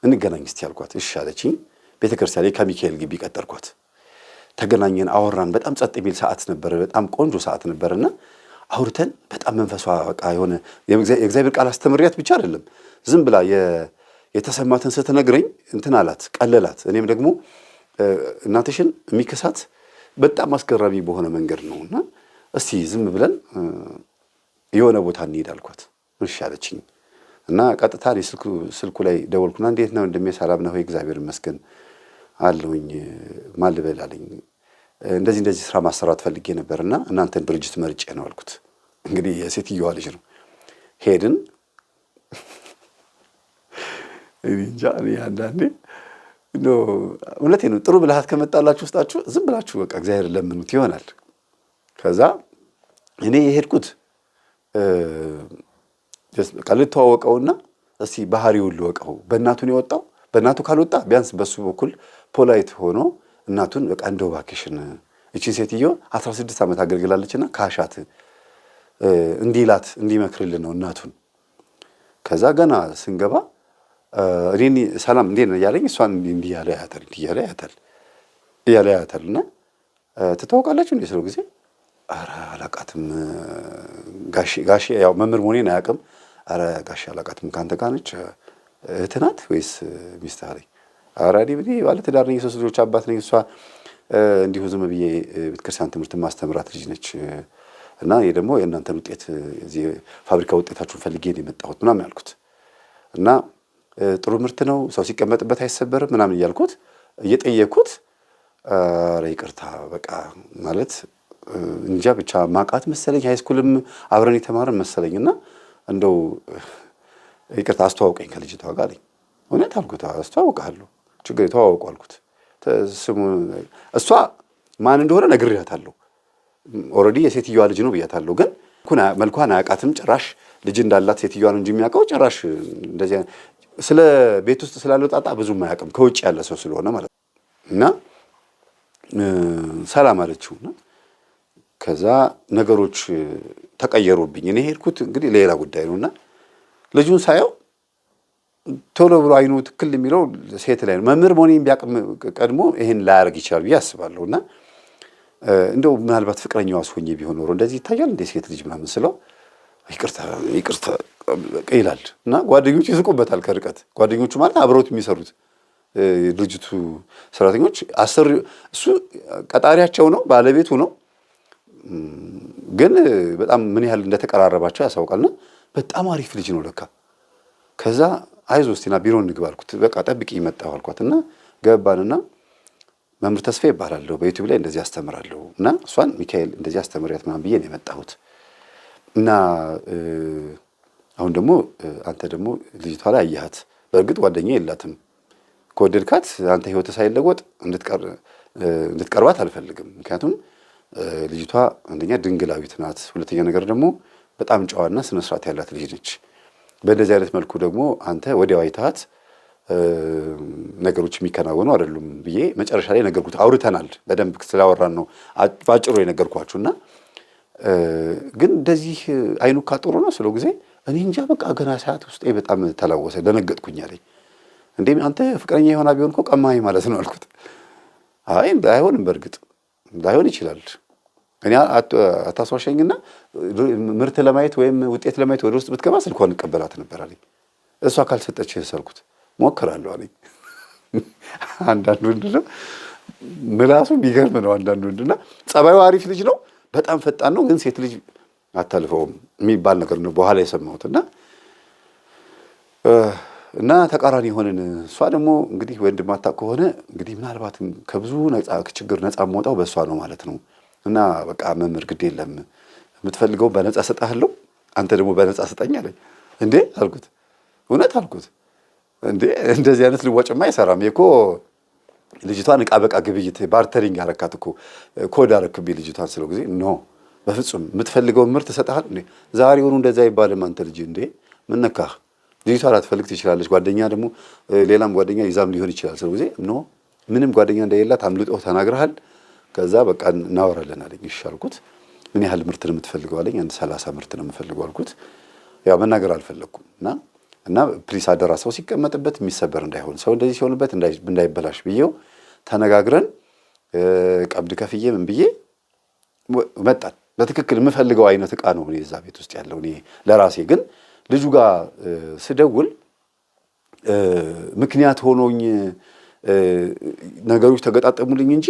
እንገናኝ እስቲ ያልኳት። እሺ አለችኝ። ቤተክርስቲያን ከሚካኤል ግቢ ቀጠርኳት። ተገናኘን፣ አወራን። በጣም ጸጥ የሚል ሰዓት ነበረ፣ በጣም ቆንጆ ሰዓት ነበርና አውርተን በጣም መንፈሷ በቃ የሆነ የእግዚአብሔር ቃል አስተምሪያት ብቻ አይደለም ዝም ብላ የተሰማትን ስትነግረኝ እንትን አላት፣ ቀለላት። እኔም ደግሞ እናትሽን የሚከሳት በጣም አስገራሚ በሆነ መንገድ ነው እና እስቲ ዝም ብለን የሆነ ቦታ እንሄድ አልኳት። እሺ አለችኝ። እና ቀጥታ ስልኩ ላይ ደወልኩና እንዴት ነው እንደሚያ ሰላም ነው ወይ? እግዚአብሔር ይመስገን አለውኝ። ማን ልበል አለኝ። እንደዚህ ስራ ማሰራት ፈልጌ ነበርና እናንተን ድርጅት መርጬ ነው አልኩት። እንግዲህ የሴትዮዋ ልጅ ነው። ሄድን። እንጃ አንዳንዴ እውነቴን ነው። ጥሩ ብልሃት ከመጣላችሁ ውስጣችሁ ዝም ብላችሁ በቃ እግዚአብሔር ለምኑት ይሆናል። ከዛ እኔ የሄድኩት በቃ ልተዋወቀውና እስቲ ባህሪውን ልወቀው። በእናቱ ነው የወጣው። በእናቱ ካልወጣ ቢያንስ በሱ በኩል ፖላይት ሆኖ እናቱን በቃ እንደው እባክሽን እቺን ሴትዮ 16 ዓመት አገልግላለችና ካሻት እንዲላት እንዲመክርልን ነው እናቱን። ከዛ ገና ስንገባ እኔ ሰላም እንዴት ነው ያለኝ፣ እሷን እንዲህ ያለ ያታል እና ትታወቃላችሁ እንዴ ስለው ጊዜ ኧረ አላቃትም ጋሼ ያው መምህር መሆኔን አያውቅም። ኧረ ጋሼ አላቃትም ካንተ ጋር ነች እህት ናት ወይስ ሚስት አለኝ። ኧረ እኔ ባለትዳር ነኝ፣ የሶስት ልጆች አባት ነኝ። እሷ እንዲሁ ዝም ብዬ ቤተክርስቲያን ትምህርት ማስተምራት ልጅ ነች እና ይሄ ደግሞ የእናንተን ውጤት እዚህ ፋብሪካ ውጤታችሁን ፈልጌ ነው የመጣሁት ምናምን ያልኩት እና ጥሩ ምርት ነው ሰው ሲቀመጥበት አይሰበርም ምናምን እያልኩት እየጠየኩት ኧረ ይቅርታ በቃ ማለት እንጃ ብቻ ማቃት መሰለኝ ሃይስኩልም አብረን የተማረን መሰለኝና እንደው ይቅርታ አስተዋውቀኝ ከልጅቷ ጋር አለኝ። እውነት አልኩት አስተዋውቃለሁ ችግር የተዋወቁ አልኩት። ስሙ እሷ ማን እንደሆነ ነግሬያታለሁ። ኦልሬዲ የሴትዮዋ ልጅ ነው ብያታለሁ። ግን መልኳን አያውቃትም ጭራሽ ልጅ እንዳላት ሴትዮዋን እንጂ የሚያውቀው ጭራሽ እንደዚህ ስለ ቤት ውስጥ ስላለው ጣጣ ብዙም አያውቅም ከውጭ ያለ ሰው ስለሆነ ማለት ነው። እና ሰላም አለችውና ከዛ ነገሮች ተቀየሩብኝ። እኔ ሄድኩት እንግዲህ ሌላ ጉዳይ ነውና ልጁን ሳየው ቶሎ ብሎ አይኑ ትክክል የሚለው ሴት ላይ ነው። መምህር መሆኔን ቢያቅም ቀድሞ ይሄን ላያደርግ ይችላል ብዬ አስባለሁ። እና እንደው ምናልባት ፍቅረኛው አስሆኜ ቢሆን ኖሮ እንደዚህ ይታያል እንደ ሴት ልጅ ምናምን ስለው ይቅርታ ይላል። እና ጓደኞቹ ይስቁበታል ከርቀት። ጓደኞቹ ማለት አብረውት የሚሰሩት ድርጅቱ ሰራተኞች እሱ ቀጣሪያቸው ነው ባለቤቱ ነው። ግን በጣም ምን ያህል እንደተቀራረባቸው ያሳውቃልና በጣም አሪፍ ልጅ ነው ለካ። ከዛ አይዞህ እስቲ ና ቢሮ እንግባ አልኩት። በቃ ጠብቂኝ መጣሁ አልኳትና ገባንና መምህር ተስፋ ይባላለሁ በዩቲዩብ ላይ እንደዚህ አስተምራለሁ እና እሷን ሚካኤል እንደዚህ አስተምሪያት ምናምን ብዬ ነው የመጣሁት እና አሁን ደግሞ አንተ ደግሞ ልጅቷ ላይ አየሃት። በእርግጥ ጓደኛ የላትም። ከወደድካት አንተ ህይወት ሳይለወጥ እንድትቀርባት አልፈልግም። ምክንያቱም ልጅቷ አንደኛ ድንግላዊት ናት፣ ሁለተኛ ነገር ደግሞ በጣም ጨዋና ስነ ስርዓት ያላት ልጅ ነች። በእንደዚህ አይነት መልኩ ደግሞ አንተ ወዲያው አይተሃት ነገሮች የሚከናወኑ አይደሉም ብዬ መጨረሻ ላይ ነገርኩት። አውርተናል፣ በደንብ ስላወራን ነው ባጭሩ የነገርኳችሁና ግን እንደዚህ አይኑ ካጥሩ ነው ስለው ጊዜ እኔ እንጃ በቃ ገና ሰዓት ውስጥ በጣም ተላወሰ፣ ደነገጥኩኝ አለኝ። እንዴ አንተ ፍቅረኛ የሆና ቢሆን እኮ ቀማኝ ማለት ነው አልኩት። አይ አይሆንም፣ በእርግጥ ላይሆን ይችላል። እኔ አታስዋሸኝና ምርት ለማየት ወይም ውጤት ለማየት ወደ ውስጥ ብትገባ ስልኳን እንቀበላት ነበር አለኝ። እሷ ካልሰጠች ሰልኩት ሞክራለሁ አለኝ። አንዳንድ ወንድ ነው ምላሱ ቢገርም ነው። አንዳንድ ወንድና ጸባዩ አሪፍ ልጅ ነው፣ በጣም ፈጣን ነው። ግን ሴት ልጅ አታልፈውም የሚባል ነገር ነው በኋላ የሰማሁትና እና ተቃራኒ ሆነን እሷ ደግሞ እንግዲህ ወንድማታ ከሆነ እንግዲህ ምናልባትም ከብዙ ችግር ነፃ የምወጣው በእሷ ነው ማለት ነው። እና በቃ መምህር ግድ የለም የምትፈልገው በነፃ ሰጣለሁ፣ አንተ ደግሞ በነፃ ስጠኝ አለኝ። እንዴ አልኩት። እውነት አልኩት። እንዴ እንደዚህ አይነት ልዋጭማ አይሰራም እኮ ልጅቷን እቃ በቃ ግብይት ባርተሪንግ አረካት እኮ ኮድ አረክብኝ ልጅቷን ስለው ጊዜ ኖ በፍጹም የምትፈልገውን ምርት እሰጥሃለሁ። እንዴ ዛሬውኑ እንደዛ አይባልም አንተ ልጅ እንዴ ምን ነካህ? ልጅቷ ላትፈልግ ትችላለች፣ ጓደኛ ደግሞ ሌላም ጓደኛ ይዛም ሊሆን ይችላል ስለው ጊዜ ኖ ምንም ጓደኛ እንደሌላት አምልጦ ተናግረሃል፣ ከዛ በቃ እናወራለን አለኝ። እሺ አልኩት። ምን ያህል ምርት ነው የምትፈልገው አለኝ። አንድ 30 ምርት ነው የምፈልገው አልኩት። ያው መናገር አልፈለኩም እና ፕሊስ አደራ ሰው ሲቀመጥበት የሚሰበር እንዳይሆን ሰው እንደዚህ ሲሆንበት እንዳይበላሽ ብዬው ተነጋግረን ቀብድ ከፍዬ ምን ብዬ መጣን። በትክክል የምፈልገው አይነት ዕቃ ነው እኔ እዛ ቤት ውስጥ ያለው እኔ ለራሴ። ግን ልጁ ጋር ስደውል ምክንያት ሆኖኝ ነገሮች ተገጣጠሙልኝ እንጂ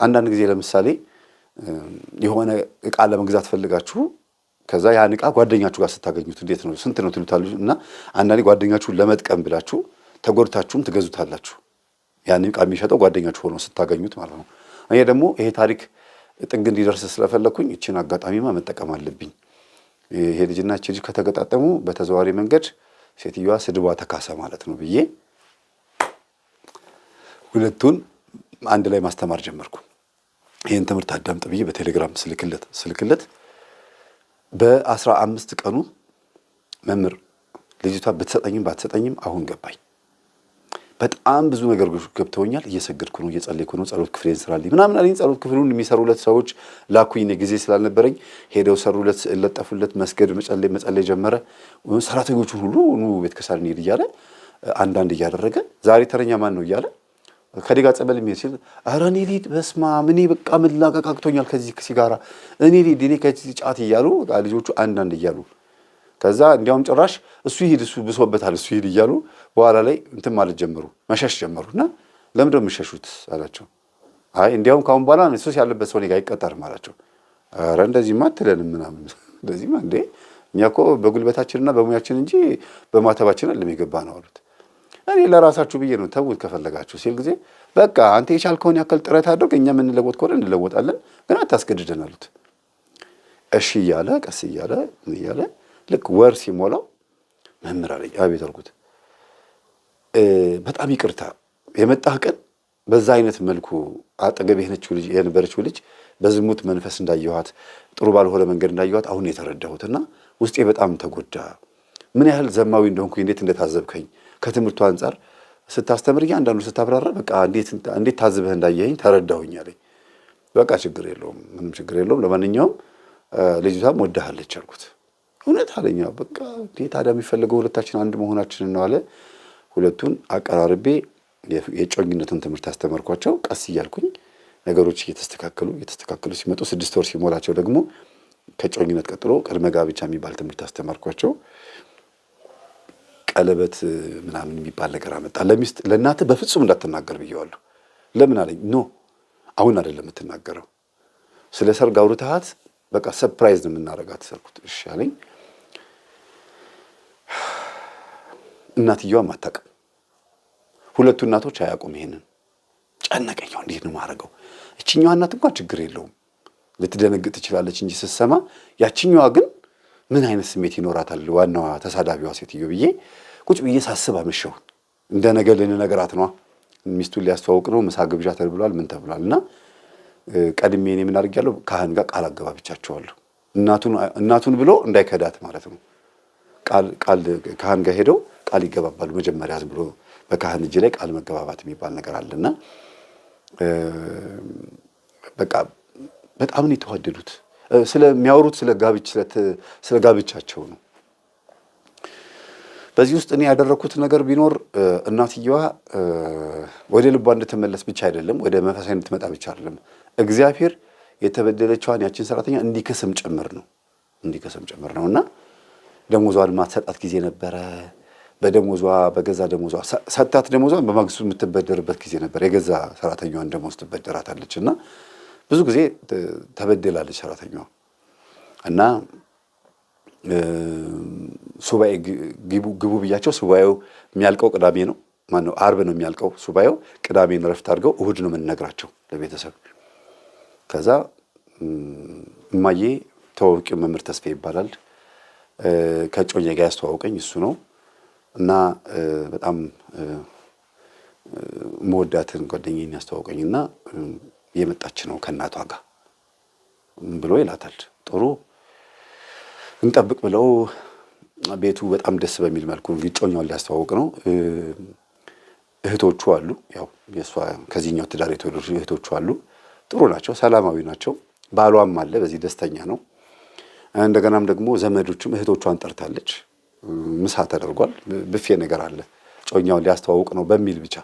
አንዳንድ ጊዜ ለምሳሌ የሆነ ዕቃ ለመግዛት ፈልጋችሁ ከዛ ያን ዕቃ ጓደኛችሁ ጋር ስታገኙት እንዴት ነው ስንት ነው ትሉታላችሁ። እና አንዳንዴ ጓደኛችሁን ለመጥቀም ብላችሁ ተጎድታችሁም ትገዙታላችሁ። ያን ዕቃ የሚሸጠው ጓደኛችሁ ሆኖ ስታገኙት ማለት ነው። እኔ ደግሞ ይሄ ታሪክ ጥግ እንዲደርስ ስለፈለኩኝ እቺን አጋጣሚማ መጠቀም አለብኝ። ይሄ ልጅና እቺ ልጅ ከተገጣጠሙ በተዘዋዋሪ መንገድ ሴትዮዋ ስድቧ ተካሰ ማለት ነው ብዬ ሁለቱን አንድ ላይ ማስተማር ጀመርኩ። ይሄን ትምህርት አዳምጥ ብዬ በቴሌግራም ስልክለት በ15 ቀኑ መምህር ልጅቷ ብትሰጠኝም ባትሰጠኝም አሁን ገባኝ። በጣም ብዙ ነገሮች ገብተውኛል። እየሰገድኩ ነው፣ እየጸለይኩ ነው፣ ጸሎት ክፍሌን ስራልኝ ምናምን አለኝ። ጸሎት ክፍሉን የሚሰሩለት ሰዎች ላኩኝ። እኔ ጊዜ ስላልነበረኝ ሄደው ሰሩለት፣ ለጠፉለት። መስገድ መጸለይ ጀመረ። ሰራተኞቹን ሁሉ ኑ ቤተክርስቲያን እንሂድ እያለ አንዳንድ እያደረገ ዛሬ ተረኛ ማን ነው እያለ ከኔ ጋር ጸበል የሚሄድ ሲል ኧረ እኔ ልሂድ፣ በስመ አብ እኔ በቃ መላቀቅ አቅቶኛል ከዚህ ሲጋራ፣ እኔ ልሂድ፣ እኔ ከዚህ ጫት እያሉ ልጆቹ አንዳንድ እያሉ ከዛ እንዲያውም ጭራሽ እሱ ይሄድ፣ እሱ ብሶበታል፣ እሱ ይሄድ እያሉ በኋላ ላይ እንትን ማለት ጀመሩ፣ መሸሽ ጀመሩ። እና ለምንድን ነው የምትሸሹት አላቸው። አይ እንዲያውም ካሁን በኋላ ሱስ ያለበት ሰው እኔ ጋር አይቀጠርም አላቸው። ኧረ እንደዚህማ አትለንም ምናምን፣ እንደዚህማ እንዴ እኛ እኮ በጉልበታችንና በሙያችን እንጂ በማተባችን አይደለም የገባ ነው አሉት። እኔ ለራሳችሁ ብዬ ነው ተውት ከፈለጋችሁ ሲል ጊዜ በቃ አንተ የቻልከውን ያክል ጥረት አድርግ፣ እኛ የምንለወጥ ከሆነ እንለወጣለን፣ ግን አታስገድደን አሉት። እሺ እያለ ቀስ እያለ ልክ ወር ሲሞላው መምህር አለኝ። አቤት አልኩት። በጣም ይቅርታ የመጣህ ቀን በዛ አይነት መልኩ አጠገብ የነበረችው ልጅ በዝሙት መንፈስ እንዳየኋት፣ ጥሩ ባልሆነ መንገድ እንዳየኋት አሁን የተረዳሁትና ውስጤ በጣም ተጎዳ። ምን ያህል ዘማዊ እንደሆንኩ እንዴት እንደታዘብከኝ ከትምህርቱ አንጻር ስታስተምር እያንዳንዱ ስታብራራ በቃ እንዴት ታዝበህ እንዳየኸኝ ተረዳሁኝ አለኝ። በቃ ችግር የለውም፣ ምንም ችግር የለውም፣ ለማንኛውም ልጅቷም ወዳሃለች አልኩት። እውነት አለኛ። በቃ ታዲያ የሚፈለገው ሁለታችን አንድ መሆናችንን ነው አለ። ሁለቱን አቀራርቤ የጮኝነቱን ትምህርት አስተማርኳቸው። ቀስ እያልኩኝ ነገሮች እየተስተካከሉ ሲመጡ 6 ወር ሲሞላቸው ደግሞ ከጮኝነት ቀጥሎ ቅድመ ጋብቻ የሚባል ትምህርት አስተማርኳቸው። ቀለበት ምናምን የሚባል ነገር አመጣ። ለእናትህ በፍጹም እንዳትናገር ብየዋለሁ። ለምን አለኝ። ኖ አሁን አይደለም የምትናገረው፣ ስለ ሰርግ አውርተሃት በቃ ሰርፕራይዝ ነው የምናደርጋት ሰርኩት። እሺ አለኝ። እናትየዋም አታውቅም፣ ሁለቱ እናቶች አያውቁም። ይሄንን ጨነቀኝ። እንዴት ነው የማደርገው? እችኛዋ እናት እንኳን ችግር የለውም ልትደነግጥ ትችላለች እንጂ ስትሰማ፣ ያችኛዋ ግን ምን አይነት ስሜት ይኖራታል? ዋናዋ ተሳዳቢዋ ሴትዮ ብዬ ቁጭ ብዬ ሳስብ አመሸሁ። እንደ ነገ ልንነግራት ነዋ። ሚስቱን ሊያስተዋውቅ ነው፣ ምሳ ግብዣ ተብሏል፣ ምን ተብሏል። እና ቀድሜ እኔ ምን አድርጌያለሁ? ካህን ጋር ቃል አገባብቻቸዋለሁ። እናቱን ብሎ እንዳይከዳት ማለት ነው። ካህን ጋር ሄደው ቃል ይገባባሉ። መጀመሪያ ዝም ብሎ በካህን እጅ ላይ ቃል መገባባት የሚባል ነገር አለና በቃ በጣም ነው የተዋደዱት። ስለሚያወሩት ስለ ጋብቻቸው ነው። በዚህ ውስጥ እኔ ያደረኩት ነገር ቢኖር እናትየዋ ወደ ልቧ እንድትመለስ ብቻ አይደለም፣ ወደ መንፈሳዊ እንድትመጣ ብቻ አይደለም፣ እግዚአብሔር የተበደለችዋን ያችን ሰራተኛ እንዲከስም ጭምር ነው እና ደሞዟን ማትሰጣት ጊዜ ነበረ። በገዛ ደሞዟ ሰጣት። ደሞዟን በማግስቱ የምትበደርበት ጊዜ ነበር። የገዛ ሰራተኛዋን ደሞዝ ትበደራታለች እና ብዙ ጊዜ ተበደላለች ሰራተኛዋ። እና ሱባኤ ግቡ ብያቸው፣ ሱባኤው የሚያልቀው ቅዳሜ ነው፣ ማነው አርብ ነው የሚያልቀው ሱባኤው። ቅዳሜን ረፍት አድርገው እሁድ ነው የምንነግራቸው ለቤተሰብ። ከዛ እማዬ ተዋውቂው መምህር ተስፋ ይባላል፣ ከጮኛ ጋር ያስተዋውቀኝ እሱ ነው። እና በጣም መወዳትን ጓደኛዬን ያስተዋውቀኝና የመጣች ነው ከእናቷ ጋር ብሎ ይላታል። ጥሩ እንጠብቅ ብለው ቤቱ በጣም ደስ በሚል መልኩ ጮኛውን ሊያስተዋውቅ ነው። እህቶቹ አሉ፣ ያው የእሷ ከዚህኛው ትዳር የተወለዱ እህቶቹ አሉ። ጥሩ ናቸው፣ ሰላማዊ ናቸው። ባሏም አለ፣ በዚህ ደስተኛ ነው። እንደገናም ደግሞ ዘመዶችም እህቶቿን ጠርታለች። ምሳ ተደርጓል፣ ብፌ ነገር አለ። ጮኛውን ሊያስተዋውቅ ነው በሚል ብቻ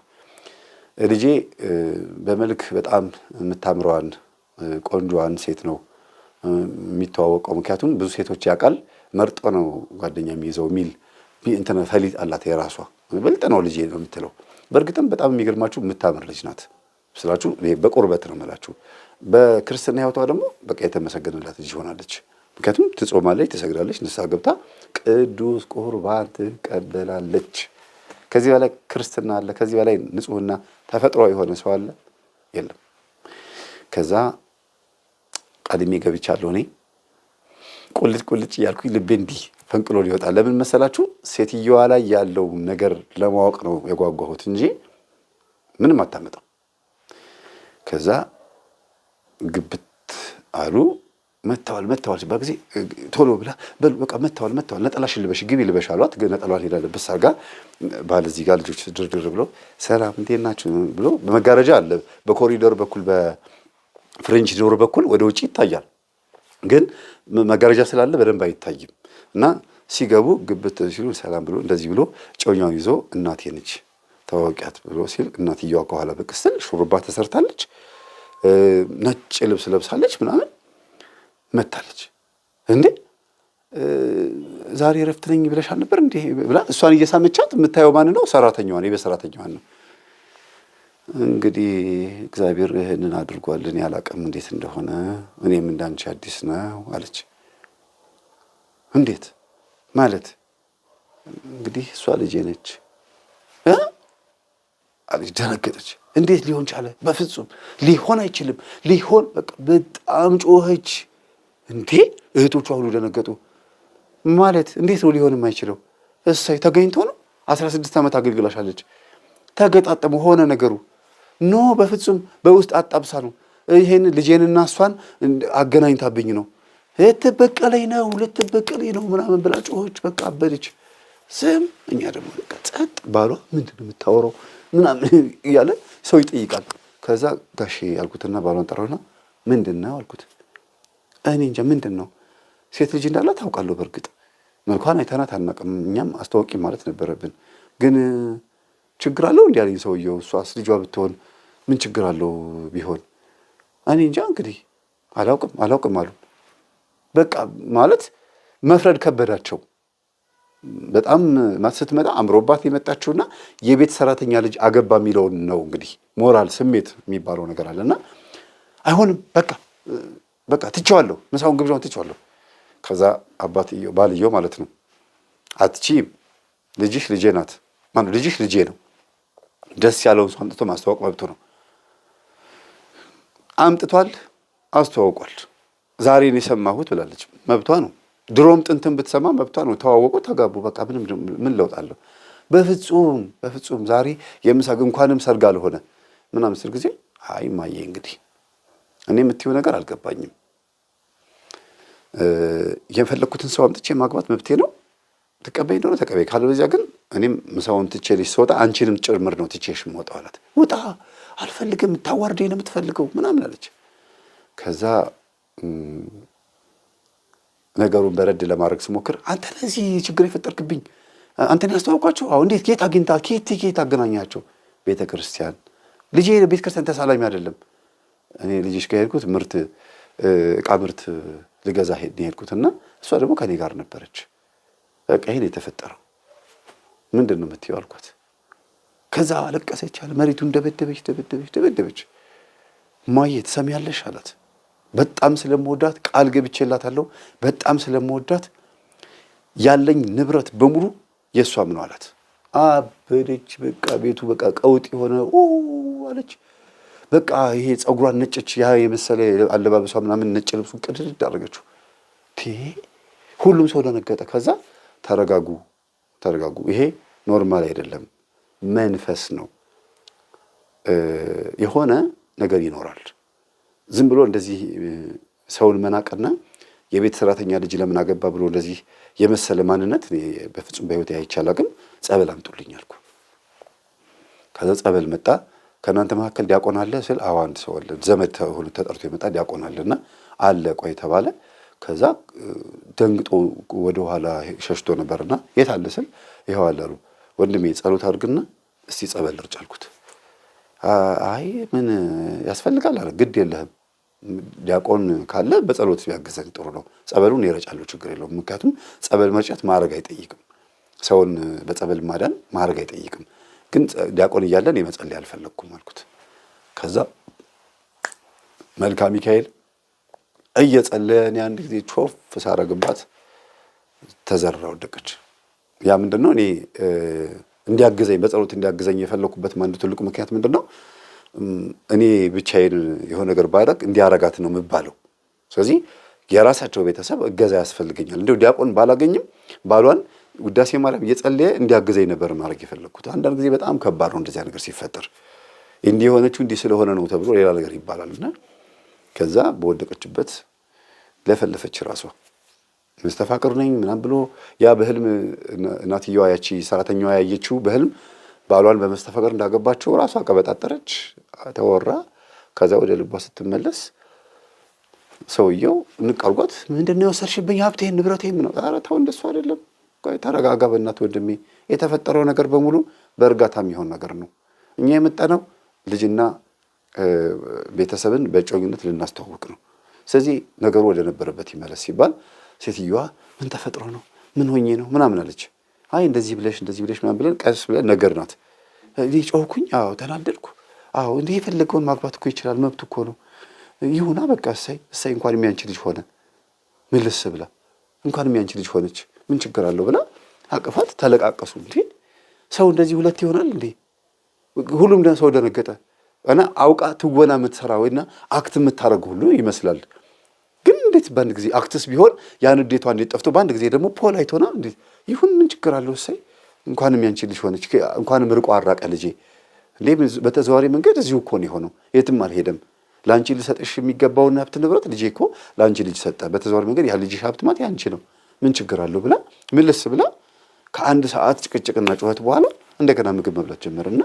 ልጄ በመልክ በጣም የምታምረዋን ቆንጆዋን ሴት ነው የሚተዋወቀው። ምክንያቱም ብዙ ሴቶች ያውቃል፣ መርጦ ነው ጓደኛ የሚይዘው የሚል እንትን ፈሊጥ አላት የራሷ። ብልጥ ነው ልጄ ነው የምትለው። በእርግጥም በጣም የሚገርማችሁ የምታምር ልጅ ናት ስላችሁ በቁርበት ነው የምላችሁ። በክርስትና ሕይወቷ ደግሞ በቃ የተመሰገነላት ልጅ ሆናለች። ምክንያቱም ትጾማለች፣ ትሰግዳለች፣ ንስሐ ገብታ ቅዱስ ቁርባን ትቀበላለች። ከዚህ በላይ ክርስትና አለ? ከዚህ በላይ ንጹሕና ተፈጥሮ የሆነ ሰው አለ? የለም። ከዛ ቀድሜ ገብቻለሁ እኔ ቁልጭ እያልኩኝ ልቤ እንዲህ ፈንቅሎ ሊወጣ። ለምን መሰላችሁ? ሴትየዋ ላይ ያለው ነገር ለማወቅ ነው የጓጓሁት እንጂ ምንም አታመጣም። ከዛ ግብት አሉ። መተዋል ሲባል ጊዜ ቶሎ ብላ በል በቃ መተዋል ነጠላሽን ልበሽ ግቢ ልበሽ አሏት። ግን ነጠላዋን ሄዳ ልብስ አድርጋ ባል እዚህ ጋር ልጆች ድርድር ብሎ ሰላም እንዴት ናችሁ ብሎ በመጋረጃ አለ በኮሪዶር በኩል በፍሬንች ዶር በኩል ወደ ውጪ ይታያል። ግን መጋረጃ ስላለ በደንብ አይታይም። እና ሲገቡ ግብት ሲሉ ሰላም ብሎ እንደዚህ ብሎ ጮኛውን ይዞ እናቴ ነች ታዋቂያት ብሎ ሲል እናትየዋ ከኋላ ብቅ ስትል ሹሩባ ተሰርታለች፣ ነጭ ልብስ ለብሳለች ምናምን መታለች። እንዴ ዛሬ እረፍት ነኝ ብለሽ አልነበር እንዴ ብላ እሷን እየሳመቻት የምታየው ማን ነው? ሰራተኛዋ ነው፣ የቤት ሰራተኛዋ ነው። እንግዲህ እግዚአብሔር ይህንን አድርጓል፣ እኔ አላውቅም እንዴት እንደሆነ፣ እኔም እንዳንቺ አዲስ ነው አለች። እንዴት ማለት? እንግዲህ እሷ ልጄ ነች አለች። ደነገጠች። እንዴት ሊሆን ቻለ? በፍጹም ሊሆን አይችልም፣ ሊሆን በቃ በጣም ጮኸች። እንዴ እህቶቿ ሁሉ ደነገጡ። ማለት እንዴት ነው ሊሆን የማይችለው? እሳይ ተገኝቶ ነው 16 ዓመት አገልግላሻለች። ተገጣጠሙ ሆነ ነገሩ። ኖ በፍጹም በውስጥ አጣብሳ ነው። ይሄን ልጄንና እሷን አገናኝታብኝ ነው። ልትበቀለኝ ነው ምናምን ብላ ጮኸች። በቃ አበደች። ስም እኛ ደግሞ በቃ ጸጥ። ባሏ ምንድን ነው የምታወራው ምናምን እያለ ሰው ይጠይቃል። ከዛ ጋሼ አልኩትና ባሏን ጠራውና ምንድን ነው አልኩት። እኔ እንጃ ምንድን ነው፣ ሴት ልጅ እንዳላት ታውቃለሁ። በእርግጥ መልኳን አይተናት አናውቅም። እኛም አስተዋቂ ማለት ነበረብን። ግን ችግር አለው እንዲህ አለኝ ሰውየው። እሷስ ልጇ ብትሆን ምን ችግር አለው ቢሆን? እኔ እንጃ እንግዲህ አላውቅም አሉ። በቃ ማለት መፍረድ ከበዳቸው በጣም። ስትመጣ አምሮባት የመጣችውና የቤት ሰራተኛ ልጅ አገባ የሚለውን ነው እንግዲህ ሞራል ስሜት የሚባለው ነገር አለና አይሆንም በቃ ትቼዋለሁ፣ ምሳውን ግብዣውን ትቼዋለሁ። ከዛ አባትየው ባልየው ማለት ነው አትችይም፣ ልጅሽ ልጄ ናት፣ ማነው ልጅሽ ልጄ ነው፣ ደስ ያለውን ሰው አምጥቶ ማስተዋወቅ መብቱ ነው። አምጥቷል፣ አስተዋውቋል። ዛሬ ነው የሰማሁት ብላለች፣ መብቷ ነው። ድሮም ጥንትን ብትሰማ መብቷ ነው። ተዋወቁ፣ ተጋቡ፣ በቃ ምን ለውጥ አለው? በፍጹም ዛሬ እንኳንም ሰርግ አልሆነ ምናምን ስል ጊዜ አይ ማየ እንግዲህ እኔ የምትይው ነገር አልገባኝም። የፈለኩትን ሰው አምጥቼ ማግባት መብቴ ነው። ተቀበይ ነው ተቀበይ፣ ካልበለዚያ ግን እኔም ምሳውን ትቼ ልጅ ስወጣ አንቺንም ጭምር ነው ትቼሽ የምወጣው አላት። ውጣ፣ አልፈልግም፣ ታዋርደኝ ነው የምትፈልገው ምናምን አለች። ከዛ ነገሩን በረድ ለማድረግ ስሞክር አንተ ለዚህ ችግር የፈጠርክብኝ አንተን ያስተዋውቋቸው። አዎ እንዴት ከየት አገናኛቸው? ቤተ ክርስቲያን። ልጄ ቤተ ክርስቲያን ተሳላሚ አይደለም። እኔ ልጅሽ ጋር ሄድኩት ዕቃ ምርት ልገዛ ሄድኩትና እሷ ደግሞ ከኔ ጋር ነበረች። በቃ ይሄን የተፈጠረው ምንድን ነው የምትይው አልኳት። ከዛ አለቀሰች አለ። መሬቱን ደበደበች። ማየ ትሰሚያለሽ አላት። በጣም ስለምወዳት ቃል ገብቼላታለሁ። በጣም ስለምወዳት ያለኝ ንብረት በሙሉ የሷም ነው አላት። አበደች። በቃ ቤቱ በቃ ቀውጥ የሆነ አለች። በቃ ይሄ ፀጉሯን ነጭች፣ ያ የመሰለ አለባበሷ ምናምን ነጭ ልብሱን ቅድድ አደረገችው። ሁሉም ሰው ደነገጠ። ከዛ ተረጋጉ፣ ይሄ ኖርማል አይደለም፣ መንፈስ ነው፣ የሆነ ነገር ይኖራል። ዝም ብሎ እንደዚህ ሰውን መናቅና የቤት ሰራተኛ ልጅ ለምን አገባ ብሎ እንደዚህ የመሰለ ማንነት በፍጹም በህይወት አይቼ አላውቅም። ጸበል አምጡልኝ አልኩ። ከዛ ጸበል መጣ። ከእናንተ መካከል ዲያቆን አለ ስል አዎ አንድ ሰው አለ፣ ዘመድ ሆኖ ተጠርቶ የመጣ ዲያቆን አለና አለ ቆይ ተባለ። ከዛ ደንግጦ ወደ ኋላ ሸሽቶ ነበርና የት አለ ስል ይኸው አለ አሉ። ወንድሜ ጸሎት አድርግና እስቲ ጸበል እርጭ አልኩት። አይ ምን ያስፈልጋል አለ። ግድ የለህም ዲያቆን ካለ በጸሎት ቢያግዘን ጥሩ ነው፣ ጸበሉን ይረጫለሁ ችግር የለውም። ምክንያቱም ጸበል መርጨት ማድረግ አይጠይቅም፣ ሰውን በጸበል ማዳን ማድረግ አይጠይቅም። ግን ዲያቆን እያለ እኔ መጸለይ አልፈለግኩም አልኩት። ከዛ መልካ ሚካኤል እየጸለየ እኔ አንድ ጊዜ ቾፍ ሳረግባት ተዘራ ወደቀች። ያ ምንድነው እኔ እንዲያግዘኝ በጸሎት እንዲያግዘኝ የፈለኩበት አንዱ ትልቁ ምክንያት ምንድነው እኔ ብቻዬን የሆነ ነገር ባደርግ እንዲያረጋት ነው የምባለው። ስለዚህ የራሳቸው ቤተሰብ እገዛ ያስፈልገኛል። እንደው ዲያቆን ባላገኝም ባሏን ውዳሴ ማርያም እየጸለየ እንዲያግዘኝ ነበር ማድረግ የፈለኩት። አንዳንድ ጊዜ በጣም ከባድ ነው እንደዚያ ነገር ሲፈጠር። እንዲህ የሆነችው እንዲህ ስለሆነ ነው ተብሎ ሌላ ነገር ይባላልና ከዛ በወደቀችበት ለፈለፈች ራሷ መስተፋቅር ነኝ ምናምን ብሎ ያ በህልም እናትየዋ ያቺ ሰራተኛዋ ያየችው በህልም ባሏን በመስተፋቅር እንዳገባቸው ራሷ ቀበጣጠረች፣ ተወራ። ከዛ ወደ ልቧ ስትመለስ ሰውየው ንቃርጓት ምንድነው የወሰድሽብኝ ሀብቴን ንብረቴን ነው? ኧረ ተው እንደሱ አይደለም፣ ቆይ ተረጋጋ በእናትህ ወንድሜ፣ የተፈጠረው ነገር በሙሉ በእርጋታ የሚሆን ነገር ነው። እኛ የመጣነው ልጅና ቤተሰብን በእጮኝነት ልናስተዋውቅ ነው። ስለዚህ ነገሩ ወደ ነበረበት ይመለስ ሲባል ሴትዮዋ ምን ተፈጥሮ ነው ምን ሆኜ ነው ምናምን አለች። አይ እንደዚህ ብለሽ ምናምን ብለን ቀስ ብለን ነገርናት። እኔ ጮህኩኝ፣ አዎ ተናደድኩ፣ አዎ እንዲህ የፈለገውን ማግባት እኮ ይችላል መብቱ እኮ ነው፣ ይሁና በቃ እሰይ እንኳን የሚያንቺ ልጅ ሆነ፣ ምልስ ብላ እንኳን የሚያንቺ ልጅ ሆነች ምን ችግር አለው ብላ አቅፋት ተለቃቀሱ። እንዴ ሰው እንደዚህ ሁለት ይሆናል እንዴ? ሁሉም ሰው ደነገጠ። እና አውቃ ትወና የምትሰራ ወይና አክት የምታደርግ ሁሉ ይመስላል። ግን እንዴት በአንድ ጊዜ አክትስ ቢሆን ያን እንዴቷ እንዴት ጠፍቶ በአንድ ጊዜ ደግሞ ፖላይት ሆና እንዴት ይሁን ምን ችግር አለው? እሰይ እንኳንም ያንቺ ልጅ ሆነች፣ እንኳንም ርቆ አራቀ ልጄ። እንዴ በተዘዋዋሪ መንገድ እዚሁ እኮ ነው የሆነው፣ የትም አልሄደም። ለአንቺ ልሰጥሽ የሚገባውን ሀብት ንብረት ልጄ እኮ ለአንቺ ልጅ ሰጠ። በተዘዋዋሪ መንገድ ያ ልጅሽ ሀብት ማለት ያንቺ ነው፣ ምን ችግር አለው ብላ ምልስ ብላ ከአንድ ሰዓት ጭቅጭቅና ጩኸት በኋላ እንደገና ምግብ መብላት ጀመርና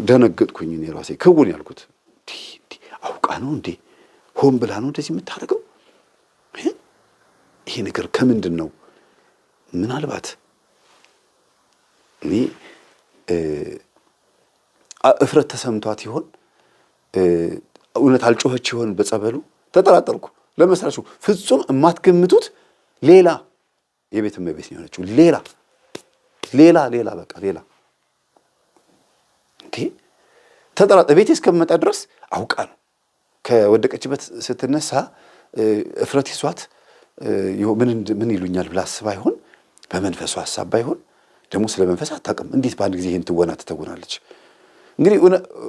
ደነገጥኩኝ። እኔ ራሴ ክውን ያልኩት አውቃ ነው እንዴ? ሆን ብላ ነው እንደዚህ የምታደርገው? ይሄ ነገር ከምንድን ነው? ምናልባት እኔ እፍረት ተሰምቷት ይሆን? እውነት አልጮኸች ይሆን? በጸበሉ ተጠራጠርኩ። ለመሰላችሁ ፍጹም የማትገምቱት ሌላ የቤት እመቤት ነው የሆነችው። ሌላ በቃ ሌላ ተጠራጠር። ቤቴ እስከምመጣ ድረስ አውቃ ነው። ከወደቀችበት ስትነሳ እፍረት ይዟት ምን ይሉኛል ብላ አስባ ይሆን? በመንፈሱ ሀሳብ ባይሆን ደግሞ ስለ መንፈስ አታውቅም። እንዴት በአንድ ጊዜ ይህን ትወና ትተውናለች? እንግዲህ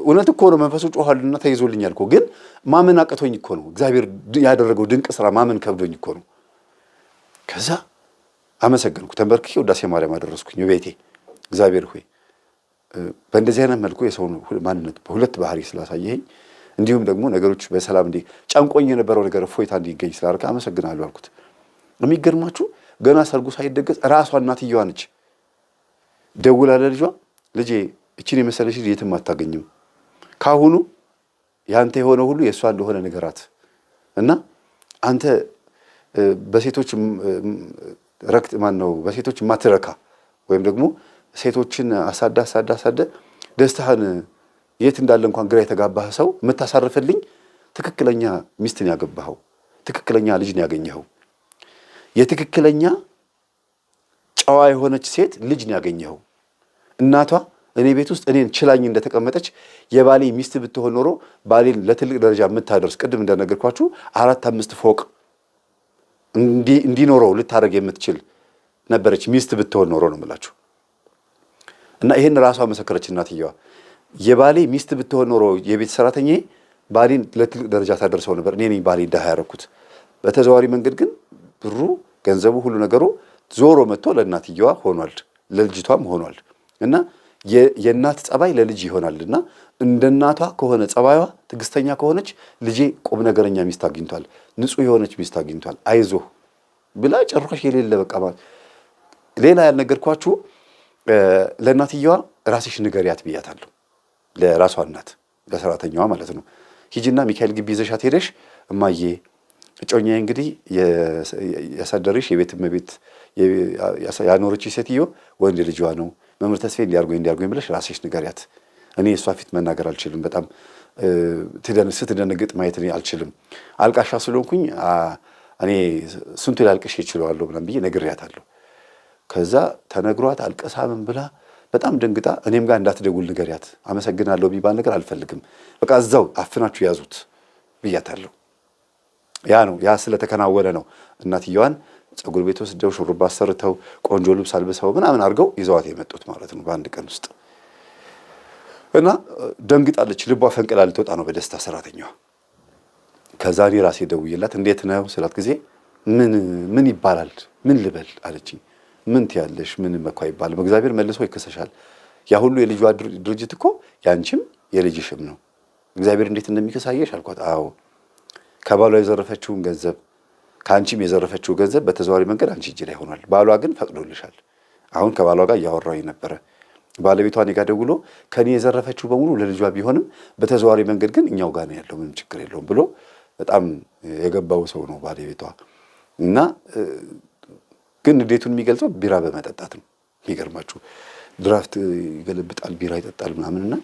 እውነት እኮ ነው መንፈሱ ጮኋልና ተይዞልኛል እኮ። ግን ማመን አቅቶኝ እኮ ነው። እግዚአብሔር ያደረገው ድንቅ ስራ ማመን ከብዶኝ እኮ ነው። ከዛ አመሰገንኩ። ተንበርክኬ ውዳሴ ማርያም አደረስኩኝ ቤቴ። እግዚአብሔር ሆይ በእንደዚህ አይነት መልኩ የሰውን ማንነት በሁለት ባህሪ ስላሳየኸኝ እንዲሁም ደግሞ ነገሮች በሰላም ጨንቆኝ የነበረው ነገር እፎይታ እንዲገኝ ስላደረገ አመሰግናለሁ አልኩት። የሚገርማችሁ ገና ሰርጉ ሳይደገስ ራሷ እናትየዋ ነች ደውላ ለልጇ ልጄ እቺን የመሰለሽ ልጅ የትም አታገኝም፣ ካሁኑ ያንተ የሆነ ሁሉ የእሷ እንደሆነ ንገራት እና አንተ በሴቶች በሴቶች ማትረካ ወይም ደግሞ ሴቶችን አሳዳ ደስታህን የት እንዳለ እንኳን ግራ የተጋባህ ሰው የምታሳርፍልኝ ትክክለኛ ሚስትን ያገባኸው፣ ትክክለኛ ልጅን ያገኘኸው፣ የትክክለኛ ጨዋ የሆነች ሴት ልጅን ያገኘኸው። እናቷ እኔ ቤት ውስጥ እኔን ችላኝ እንደተቀመጠች የባሌ ሚስት ብትሆን ኖሮ ባሌን ለትልቅ ደረጃ የምታደርስ ቅድም እንደነገርኳችሁ 4-5 ፎቅ እንዲኖረው ልታደርግ የምትችል ነበረች ሚስት ብትሆን ኖሮ ነው የምላችሁ። እና ይሄን ራሷ መሰከረች እናትየዋ። የባሌ ሚስት ብትሆን ኖሮ የቤት ሰራተኛዬ ባሌን ለትልቅ ደረጃ ታደርሰው ነበር። እኔ ነኝ ባሌ ድሃ ያደረኩት። በተዘዋዋሪ መንገድ ግን ብሩ፣ ገንዘቡ፣ ሁሉ ነገሩ ዞሮ መጥቶ ለእናትየዋ ሆኗል፣ ለልጅቷም ሆኗል። እና የእናት ጸባይ ለልጅ ይሆናልና እንደ እናቷ ከሆነ ጸባይዋ ትዕግስተኛ ከሆነች ልጄ ቁም ነገረኛ ሚስት አግኝቷል፣ ንጹሕ የሆነች ሚስት አግኝቷል፣ አይዞህ ብላ ጭራሽ የሌለ በቃ ማለት ሌላ ያልነገርኳችሁ ለእናትየዋ ራስሽ ንገሪያት ብያታለሁ። ለራሷ እናት ለሰራተኛዋ ማለት ነው። ሂጂና ሚካኤል ግቢ ይዘሻት ሄደሽ እማዬ እጮኛዬ እንግዲህ ያሳደርሽ የቤት እመቤት ያኖረች ሴትዮ ወንድ ልጇ ነው፣ መምህር ተስፋዬ እንዲያርጎኝ ብለሽ ራስሽ ንገሪያት። እኔ እሷ ፊት መናገር አልችልም። በጣም ስትደነግጥ ማየት እኔ አልችልም። አልቃሻ ስለሆንኩኝ እኔ ስንቱ ላልቅሽ ይችለዋለሁ ምናምን ብዬ ነግሬያታለሁ። ከዛ ተነግሯት አልቀሳ ምን ብላ በጣም ደንግጣ እኔም ጋር እንዳትደውል ንገሪያት፣ አመሰግናለሁ ቢባል ነገር አልፈልግም፣ በቃ እዛው አፍናችሁ ያዙት ብያታለሁ። ያ ስለተከናወነ ነው እናትየዋን ፀጉር ቤት ወስደው ሹሩባ አሰርተው ቆንጆ ልብስ አልብሰው ምናምን አድርገው ይዘዋት የመጡት ማለት ነው በአንድ ቀን ውስጥ። እና ደንግጣለች፣ ልቧ ፈንቅላ ልትወጣ ነው በደስታ ሰራተኛዋ። ከዛ እኔ ራሴ ደውዬላት እንዴት ነው ስላት ጊዜ ምን ይባላል ምን ልበል አለችኝ። ምን ትያለሽ? ምንም እኮ አይባልም፣ እግዚአብሔር መልሶ ይከሰሻል። ያ ሁሉ የልጇ ድርጅት እኮ ያንቺም የልጅሽም ነው። እግዚአብሔር እንዴት እንደሚከሳየሽ አልኳት። አዎ ከባሏ የዘረፈችውን ገንዘብ ከአንቺም የዘረፈችው ገንዘብ በተዘዋዋሪ መንገድ አንቺ እጅ ላይ ሆኗል። ባሏ ግን ፈቅዶልሻል። አሁን ከባሏ ጋር እያወራሁኝ ነበረ። ባለቤቷ እኔ ጋር ደውሎ ከኔ የዘረፈችው በሙሉ ለልጇ ቢሆንም በተዘዋዋሪ መንገድ ግን እኛው ጋር ነው ያለው፣ ምንም ችግር የለውም ብሎ በጣም የገባው ሰው ነው ባለቤቷ። እና ግን እንዴቱን የሚገልጸው ቢራ በመጠጣት ነው። የሚገርማችሁ ድራፍት ይገለብጣል፣ ቢራ ይጠጣል ምናምንና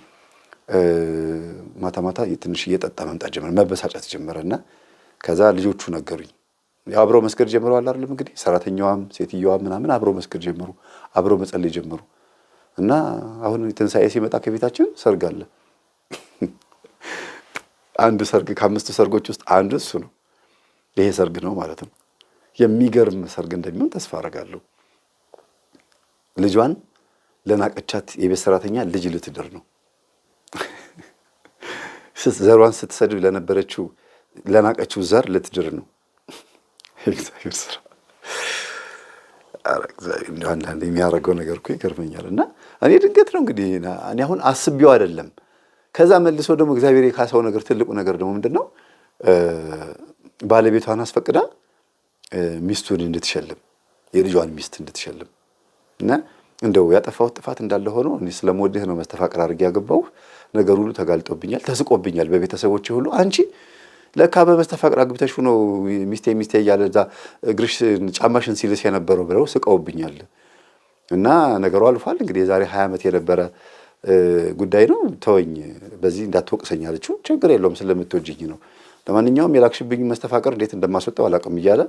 ማታ ማታ ትንሽ እየጠጣ መምጣት ጀመረ፣ መበሳጨት ጀመረና ከዛ ልጆቹ ነገሩኝ። አብረው መስገድ ጀምረዋል አይደለም እንግዲህ ሰራተኛዋም ሴትዮዋም ምናምን አብረው መስገድ ጀመሩ፣ አብረው መጸለይ ጀመሩ። እና አሁን ትንሣኤ ሲመጣ ከቤታችን ሰርግ አለ። አንድ ሰርግ ከ5 ሰርጎች ውስጥ አንዱ እሱ ነው። ይሄ ሰርግ ነው ማለት ነው። የሚገርም ሰርግ እንደሚሆን ተስፋ አደርጋለሁ። ልጇን ለናቀቻት የቤት ሰራተኛ ልጅ ልትድር ነው። ዘሯን ስትሰድብ ለነበረችው ለናቀችው ዘር ልትድር ነው። እግዚአብሔር ስራ አንዳንድ የሚያደርገው ነገር እኮ ይገርመኛል። እና እኔ ድንገት ነው እንግዲህ እኔ አሁን አስቤው አይደለም። ከዛ መልሶ ደግሞ እግዚአብሔር የካሳው ነገር ትልቁ ነገር ደግሞ ምንድን ነው? ባለቤቷን አስፈቅዳ ሚስቱን እንድትሸልም የልጇን ሚስት እንድትሸልም እና እንደው ያጠፋሁት ጥፋት እንዳለ ሆኖ እኔ ስለምወድህ ነው መስተፋቅር አድርጌ ያገባው ነገር ሁሉ ተጋልጦብኛል፣ ተስቆብኛል። በቤተሰቦቼ ሁሉ አንቺ ለካ በመስተፋቅር አግብተሽ ነው ሚስቴ እያለ እዛ እግርሽ ጫማሽን ሲልስ የነበረው ብለው ስቀውብኛል። እና ነገሩ አልፏል። እንግዲህ የዛሬ 20 ዓመት የነበረ ጉዳይ ነው። ተወኝ፣ በዚህ እንዳትወቅሰኝ አለችው። ችግር የለውም ስለምትወጂኝ ነው። ለማንኛውም የላክሽብኝ መስተፋቅር እንዴት እንደማስወጣው አላውቅም እያለ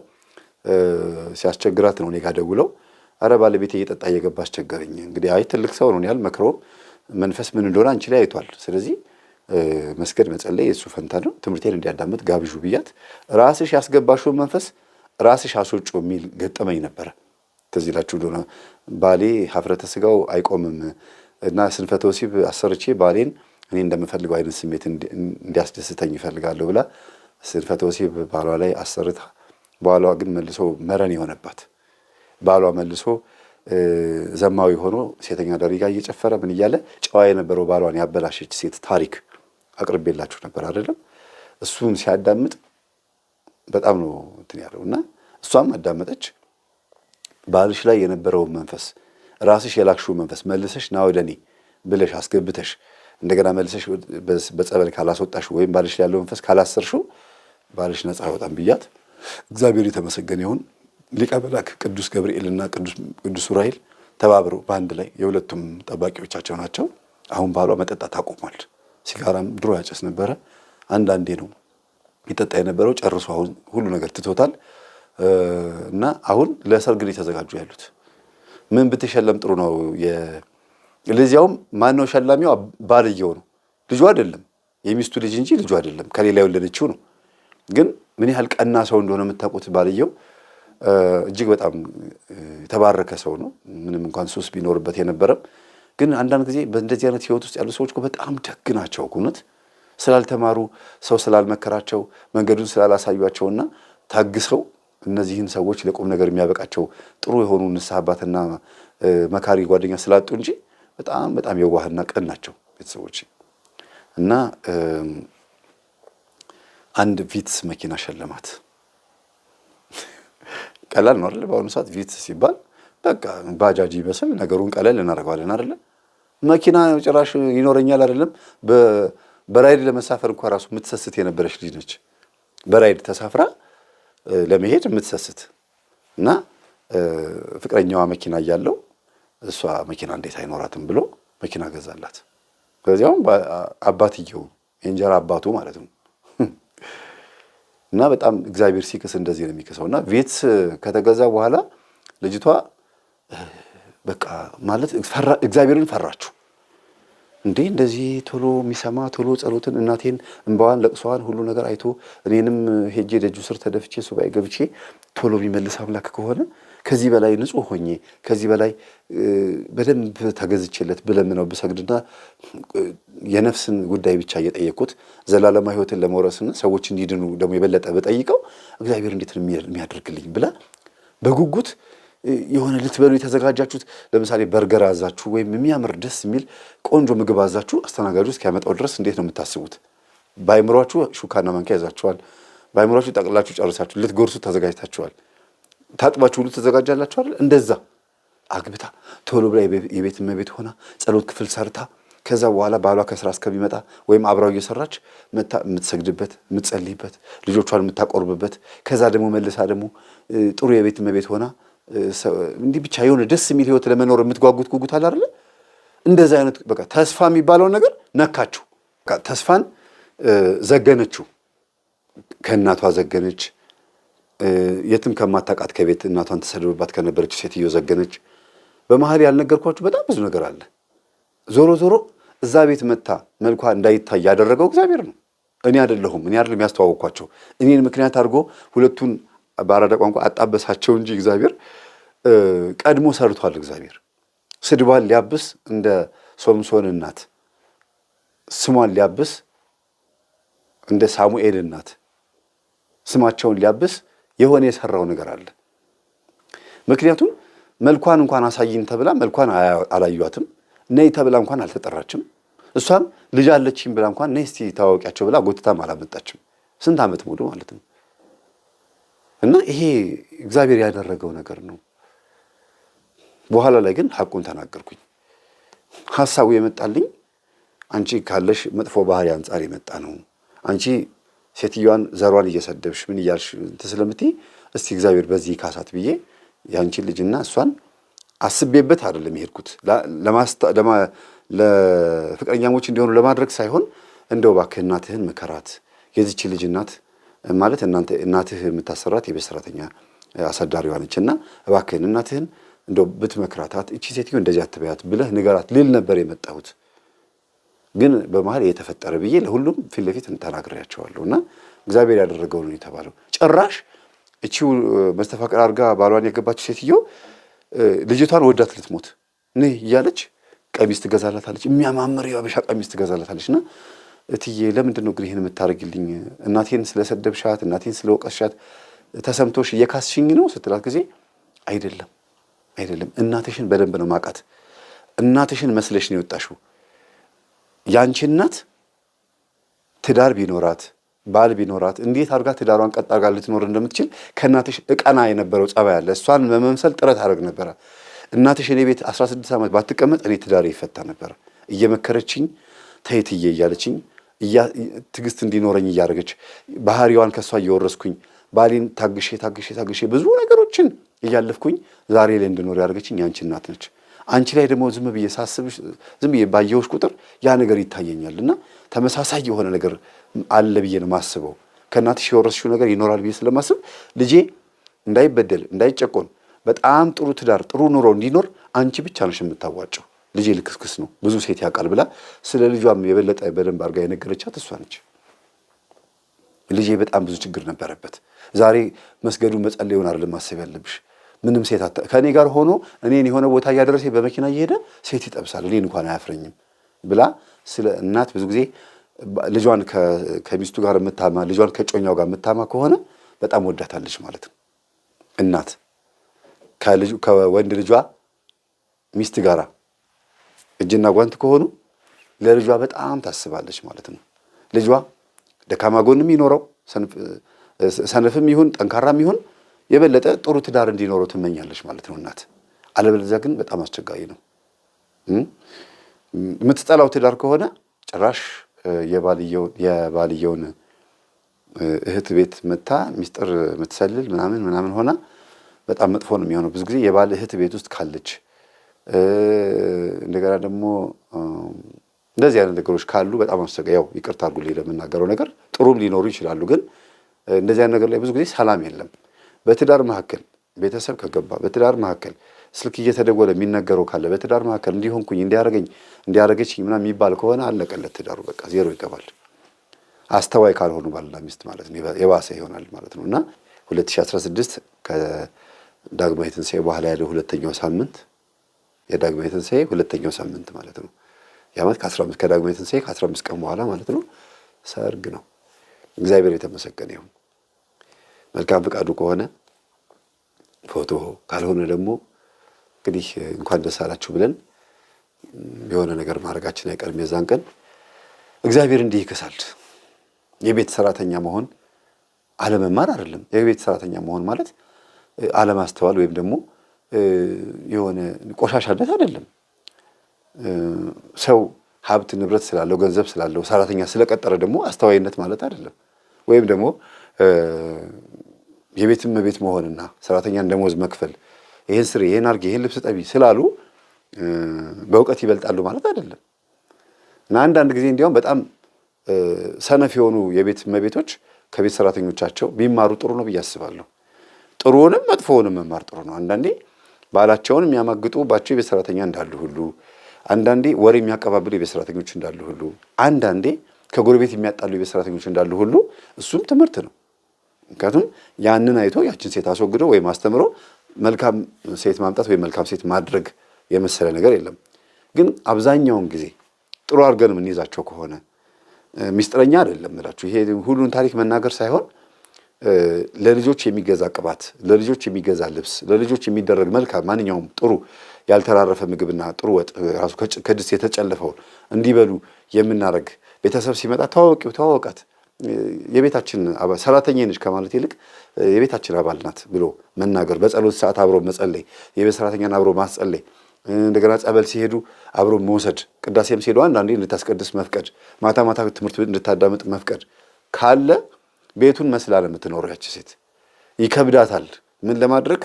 ሲያስቸግራት ነው እኔ ጋር ደውለው አረ ባለቤቴ እየጠጣ እየገባ አስቸገረኝ። እንግዲህ አይ ትልቅ ሰው ነው ያል መክሮም መንፈስ ምን እንደሆነ አንቺ ላይ አይቷል። ስለዚህ መስገድ መጸለይ የእሱ ፈንታ ነው። ትምህርቴን እንዲያዳምጥ ጋብዡ ብያት ራስሽ ያስገባሽውን መንፈስ ራስሽ አስወጪ የሚል ገጠመኝ ነበረ። ትዝ ይላችሁ እንደሆነ ባሌ ሀፍረተ ስጋው አይቆምም እና ስንፈተ ወሲብ አሰርቼ ባሌን እኔ እንደምፈልገው አይነት ስሜት እንዲያስደስተኝ ይፈልጋለሁ ብላ ስንፈተ ወሲብ ባሏ ላይ አሰርታ ባሏ ግን መልሶ መረን የሆነባት ባሏ መልሶ ዘማዊ ሆኖ ሴተኛ አዳሪ ጋር እየጨፈረ ምን እያለ ጨዋ የነበረው ባሏን ያበላሸች ሴት ታሪክ አቅርቤላችሁ ነበር አይደለም? እሱን ሲያዳምጥ በጣም ነው እንትን ያለው እና እሷም አዳመጠች። ባልሽ ላይ የነበረውን መንፈስ ራስሽ የላክሽው መንፈስ መልሰሽ ና ወደ እኔ ብለሽ አስገብተሽ እንደገና መልሰሽ በጸበል ካላስወጣሽ ወይም ባልሽ ላይ ያለው መንፈስ ካላሰርሽው ባልሽ ነፃ አይወጣም ብያት፣ እግዚአብሔር የተመሰገነ ይሁን። ሊቀ መላእክት ቅዱስ ገብርኤልና ቅዱስ ዑራኤል ተባብረው በአንድ ላይ የሁለቱም ጠባቂዎቻቸው ናቸው። አሁን ባሏ መጠጣት አቁሟል። ሲጋራም ድሮ ያጨስ ነበረ፣ አንዳንዴ ነው ይጠጣ የነበረው። ጨርሶ አሁን ሁሉ ነገር ትቶታል እና አሁን ለሰርግ ላይ ተዘጋጁ ያሉት። ምን ብትሸለም ጥሩ ነው? ለዚያውም ማነው ሸላሚው? ባልየው ነው፣ ልጁ አይደለም። የሚስቱ ልጅ እንጂ ልጁ አይደለም። ከሌላ የወለደችው ነው። ግን ምን ያህል ቀና ሰው እንደሆነ የምታውቁት ባልየው እጅግ በጣም የተባረከ ሰው ነው። ምንም እንኳን ሱስ ቢኖርበት የነበረም ግን አንዳንድ ጊዜ በእንደዚህ አይነት ህይወት ውስጥ ያሉ ሰዎች በጣም ደግ ናቸው። እውነት ስላልተማሩ ሰው ስላልመከራቸው መንገዱን ስላላሳዩአቸውና ታግሰው እነዚህን ሰዎች ለቁም ነገር የሚያበቃቸው ጥሩ የሆኑ ንስሐ አባትና መካሪ ጓደኛ ስላጡ እንጂ በጣም በጣም የዋህና ቀን ናቸው ቤተሰቦች። እና አንድ ቪትስ መኪና ሸለማት። ቀላል ነው አይደል? በአሁኑ ሰዓት ቪትስ ሲባል በቃ ባጃጅ ይመስል ነገሩን ቀለል እናደርገዋለን አይደል? መኪና ጭራሽ ይኖረኛል አይደለም። በራይድ ለመሳፈር እንኳን ራሱ የምትሰስት የነበረች ልጅ ነች። በራይድ ተሳፍራ ለመሄድ የምትሰስት እና ፍቅረኛዋ መኪና እያለው እሷ መኪና እንዴት አይኖራትም ብሎ መኪና ገዛላት። ከዚያውም አባትየው የእንጀራ አባቱ ማለት ነው። እና በጣም እግዚአብሔር ሲክስ እንደዚህ ነው የሚክሰው። እና ቪትስ ከተገዛ በኋላ ልጅቷ በቃ ማለት እግዚአብሔርን ፈራችሁ። እንዴ እንደዚህ ቶሎ የሚሰማ ቶሎ ጸሎትን እናቴን እንባዋን ለቅሷን ሁሉ ነገር አይቶ እኔንም ሄጄ ደጁ ስር ተደፍቼ ሱባኤ ገብቼ ቶሎ የሚመልስ አምላክ ከሆነ ከዚህ በላይ ንጹሕ ሆኜ ከዚህ በላይ በደንብ ተገዝቼለት ብለምነው ብሰግድና የነፍስን ጉዳይ ብቻ እየጠየቅኩት ዘላለማ ሕይወትን ለመውረስና ሰዎች እንዲድኑ ደግሞ የበለጠ በጠይቀው እግዚአብሔር እንዴት ነው የሚያደርግልኝ ብላ በጉጉት የሆነ ልትበሉ የተዘጋጃችሁት ለምሳሌ በርገር አዛችሁ ወይም የሚያምር ደስ የሚል ቆንጆ ምግብ አዛችሁ አስተናጋጁ እስኪያመጣው ድረስ እንዴት ነው የምታስቡት? በአይምሯችሁ ሹካና ማንኪያ ይዛችኋል። በአይምሯችሁ ጠቅላችሁ ጨርሳችሁ ልትጎርሱ ተዘጋጅታችኋል። ታጥባችሁ ሁሉ ተዘጋጃላችሁ አይደል? እንደዛ አግብታ ቶሎ ብላ የቤት እመቤት ሆና ጸሎት ክፍል ሰርታ ከዛ በኋላ ባሏ ከስራ እስከሚመጣ ወይም አብራው እየሰራች የምትሰግድበት የምትጸልይበት ልጆቿን የምታቆርብበት ከዛ ደግሞ መልሳ ደግሞ ጥሩ የቤት እመቤት ሆና እንዲህ ብቻ የሆነ ደስ የሚል ህይወት ለመኖር የምትጓጉት ጉጉት አለ አይደል? እንደዛ አይነት በቃ ተስፋ የሚባለውን ነገር ነካችሁ። በቃ ተስፋን ዘገነችው። ከእናቷ ዘገነች። የትም ከማታውቃት ከቤት እናቷን ተሰድብባት ከነበረችው ሴትዮ ዘገነች። በመሀል ያልነገርኳችሁ በጣም ብዙ ነገር አለ። ዞሮ ዞሮ እዛ ቤት መታ መልኳ እንዳይታይ ያደረገው እግዚአብሔር ነው። እኔ አይደለሁም ያስተዋወቅኳቸው። እኔን ምክንያት አድርጎ ሁለቱን በአራዳ ቋንቋ አጣበሳቸው እንጂ እግዚአብሔር ቀድሞ ሰርቷል። እግዚአብሔር ስድቧን ሊያብስ እንደ ሶምሶን እናት፣ ስሟን ሊያብስ እንደ ሳሙኤል እናት ስማቸውን ሊያብስ የሆነ የሰራው ነገር አለ። ምክንያቱም መልኳን እንኳን አሳይን ተብላ መልኳን አላዩአትም። ነይ ተብላ እንኳን አልተጠራችም። እሷም ልጅ አለችኝ ብላ እንኳን ነይ እስቲ ታዋቂያቸው ብላ ጎትታም አላመጣችም። ስንት ዓመት ሙሉ ማለት ነው። እና ይሄ እግዚአብሔር ያደረገው ነገር ነው። በኋላ ላይ ግን ሐቁን ተናገርኩኝ። ሐሳቡ የመጣልኝ አንቺ ካለሽ መጥፎ ባህሪ አንጻር የመጣ ነው። አንቺ ሴትዮዋን ዘሯን እየሰደብሽ ምን እያልሽ ስለምትይ እስቲ እግዚአብሔር በዚህ ካሳት ብዬ ያንቺን ልጅና እሷን አስቤበት አይደለም የሄድኩት። ለፍቅረኛሞች እንዲሆኑ ለማድረግ ሳይሆን እንደው እባክህ እናትህን ምከራት። የዚች ልጅ እናት ማለት እናትህ የምታሰራት የቤት ሰራተኛ አሳዳሪዋ ነችና እባክህን እናትህን እንደው ብትመክራታት እቺ ሴትዮ እንደዚህ አትበያት ብለህ ንገራት ልል ነበር የመጣሁት። ግን በመሃል የተፈጠረ ብዬ ለሁሉም ፊት ለፊት ተናግሬያቸዋለሁ። እና እግዚአብሔር ያደረገው ነው የተባለው። ጭራሽ እቺው መስተፋቅር አድርጋ ባሏን ያገባችው ሴትዮ ልጅቷን ወዳት ልትሞት ነይ እያለች ቀሚስ ትገዛላታለች። የሚያማምር የሀበሻ ቀሚስ ትገዛላታለች። እና እትዬ ለምንድን ነው ግን ይሄን የምታደርግልኝ? እናቴን ስለሰደብሻት፣ እናቴን ስለወቀስሻት ተሰምቶሽ እየካስሽኝ ነው ስትላት ጊዜ አይደለም እናትሽን በደንብ ነው ማቃት። እናትሽን መስለሽ ነው የወጣሽው። ያንቺ እናት ትዳር ቢኖራት ባል ቢኖራት እንዴት አድርጋ ትዳሯን ቀጥ አድርጋ ልትኖር እንደምትችል ከእናትሽ እቀና የነበረው ጸባይ አለ። እሷን በመምሰል ጥረት አደረግ ነበረ። እናትሽ እኔ ቤት 16 ዓመት ባትቀመጥ እኔ ትዳሬ ይፈታ ነበር። እየመከረችኝ ተይትዬ እያለችኝ ትዕግስት እንዲኖረኝ እያደረገች ባህሪዋን ከእሷ እየወረስኩኝ ባሌን ታግሼ ብዙ ነገሮችን እያለፍኩኝ ዛሬ ላይ እንድኖር ያደረገችኝ ያንቺ እናት ነች። አንቺ ላይ ደግሞ ዝም ብዬ ሳስብሽ ዝም ብዬ ባየሁሽ ቁጥር ያ ነገር ይታየኛል። እና ተመሳሳይ የሆነ ነገር አለ ብዬ ነው የማስበው። ከእናትሽ የወረስሽው ነገር ይኖራል ብዬ ስለማስብ ልጄ እንዳይበደል እንዳይጨቆን በጣም ጥሩ ትዳር ጥሩ ኑሮ እንዲኖር አንቺ ብቻ ነሽ የምታዋጨው። ልጄ ልክስክስ ነው ብዙ ሴት ያውቃል ብላ ስለ ልጇም የበለጠ በደንብ አድርጋ የነገረቻት እሷ ነች። ልጄ በጣም ብዙ ችግር ነበረበት። ዛሬ መስገዱን መጸለዩን አይደለም ማሰብ ያለብሽ። ምንም ሴት ከእኔ ጋር ሆኖ እኔን የሆነ ቦታ እያደረሰ በመኪና እየሄደ ሴት ይጠብሳል እኔን እንኳን አያፍረኝም ብላ ስለ እናት ብዙ ጊዜ ልጇን ከሚስቱ ጋር የምታማ ልጇን ከጮኛው ጋር የምታማ ከሆነ በጣም ወዳታለች ማለት ነው። እናት ከወንድ ልጇ ሚስት ጋራ እጅና ጓንት ከሆኑ ለልጇ በጣም ታስባለች ማለት ነው። ልጇ ደካማ ጎንም ይኖረው ሰነፍም ይሁን ጠንካራም ይሁን የበለጠ ጥሩ ትዳር እንዲኖረው ትመኛለች ማለት ነው እናት። አለበለዚያ ግን በጣም አስቸጋሪ ነው። የምትጠላው ትዳር ከሆነ ጭራሽ የባልየውን እህት ቤት መታ ሚስጥር የምትሰልል ምናምን ሆና በጣም መጥፎ ነው የሚሆነው። ብዙ ጊዜ የባል እህት ቤት ውስጥ ካለች እንደገና ደግሞ እንደዚህ አይነት ነገሮች ካሉ በጣም አስቸጋሪ ያው ይቅርታ አድርጉልኝ ለምናገረው ነገር ጥሩም ሊኖሩ ይችላሉ። ግን እንደዚህ አይነት ነገር ላይ ብዙ ጊዜ ሰላም የለም። በትዳር መካከል ቤተሰብ ከገባ በትዳር መካከል ስልክ እየተደወለ የሚነገረው ካለ በትዳር መካከል እንዲሆንኩኝ እንዲያረገችኝ ምናምን የሚባል ከሆነ አለቀለት ትዳሩ በቃ ዜሮ ይገባል። አስተዋይ ካልሆኑ ባልና ሚስት ማለት ነው የባሰ ይሆናል ማለት ነው። እና 2016 ከዳግማዊ ትንሣኤ በኋላ ያለው ሁለተኛው ሳምንት የዳግማዊ ትንሣኤ ሁለተኛው ሳምንት ማለት ነው። የዓመት ከዳግማዊ ትንሣኤ ከ15 ቀን በኋላ ማለት ነው ሰርግ ነው። እግዚአብሔር የተመሰገነ ይሁን። መልካም ፈቃዱ ከሆነ ፎቶ ካልሆነ ደግሞ እንግዲህ እንኳን ደስ አላችሁ ብለን የሆነ ነገር ማድረጋችን አይቀርም። የዛን ቀን እግዚአብሔር እንዲህ ይከሳል። የቤት ሰራተኛ መሆን አለመማር አይደለም። የቤት ሰራተኛ መሆን ማለት አለማስተዋል ወይም ደግሞ የሆነ ቆሻሻነት አይደለም። ሰው ሀብት ንብረት ስላለው ገንዘብ ስላለው ሰራተኛ ስለቀጠረ ደግሞ አስተዋይነት ማለት አይደለም። ወይም ደግሞ የቤትም ቤት መሆንና ሰራተኛን ደሞዝ መክፈል ይሄን ስሪ ይሄን አርጊ ይሄን ልብስ ጠቢ ስላሉ በእውቀት ይበልጣሉ ማለት አይደለም። እና አንዳንድ ጊዜ እንዲያውም በጣም ሰነፍ የሆኑ የቤት እመቤቶች ከቤት ሰራተኞቻቸው ቢማሩ ጥሩ ነው ብዬ አስባለሁ። ጥሩውንም መጥፎውንም መማር ጥሩ ነው። አንዳንዴ ባላቸውን የሚያማግጡባቸው የቤት ሰራተኛ እንዳሉ ሁሉ፣ አንዳንዴ ወሬ የሚያቀባብሉ የቤት ሰራተኞች እንዳሉ ሁሉ፣ አንዳንዴ ከጎረቤት የሚያጣሉ የቤት ሰራተኞች እንዳሉ ሁሉ እሱም ትምህርት ነው። ምክንያቱም ያንን አይቶ ያችን ሴት አስወግዶ ወይም አስተምሮ መልካም ሴት ማምጣት ወይም መልካም ሴት ማድረግ የመሰለ ነገር የለም። ግን አብዛኛውን ጊዜ ጥሩ አድርገን የምንይዛቸው ከሆነ ሚስጥረኛ አይደለም እላችሁ። ይሄ ሁሉን ታሪክ መናገር ሳይሆን ለልጆች የሚገዛ ቅባት፣ ለልጆች የሚገዛ ልብስ፣ ለልጆች የሚደረግ መልካም ማንኛውም ጥሩ ያልተራረፈ ምግብና ጥሩ ወጥ ራሱ ከድስት የተጨለፈውን እንዲበሉ የምናደርግ ቤተሰብ ሲመጣ ተዋወቃት የቤታችን አባል ሰራተኛ ነች ከማለት ይልቅ የቤታችን አባል ናት ብሎ መናገር፣ በጸሎት ሰዓት አብሮ መጸለይ፣ የቤት ሰራተኛን አብሮ ማስጸለይ፣ እንደገና ጸበል ሲሄዱ አብሮ መውሰድ፣ ቅዳሴም ሲሄዱ አንዳንዴ እንድታስቀድስ መፍቀድ፣ ማታ ማታ ትምህርት ቤት እንድታዳምጥ መፍቀድ ካለ ቤቱን መስላ ነው የምትኖረው ያቺ ሴት። ይከብዳታል ምን ለማድረግ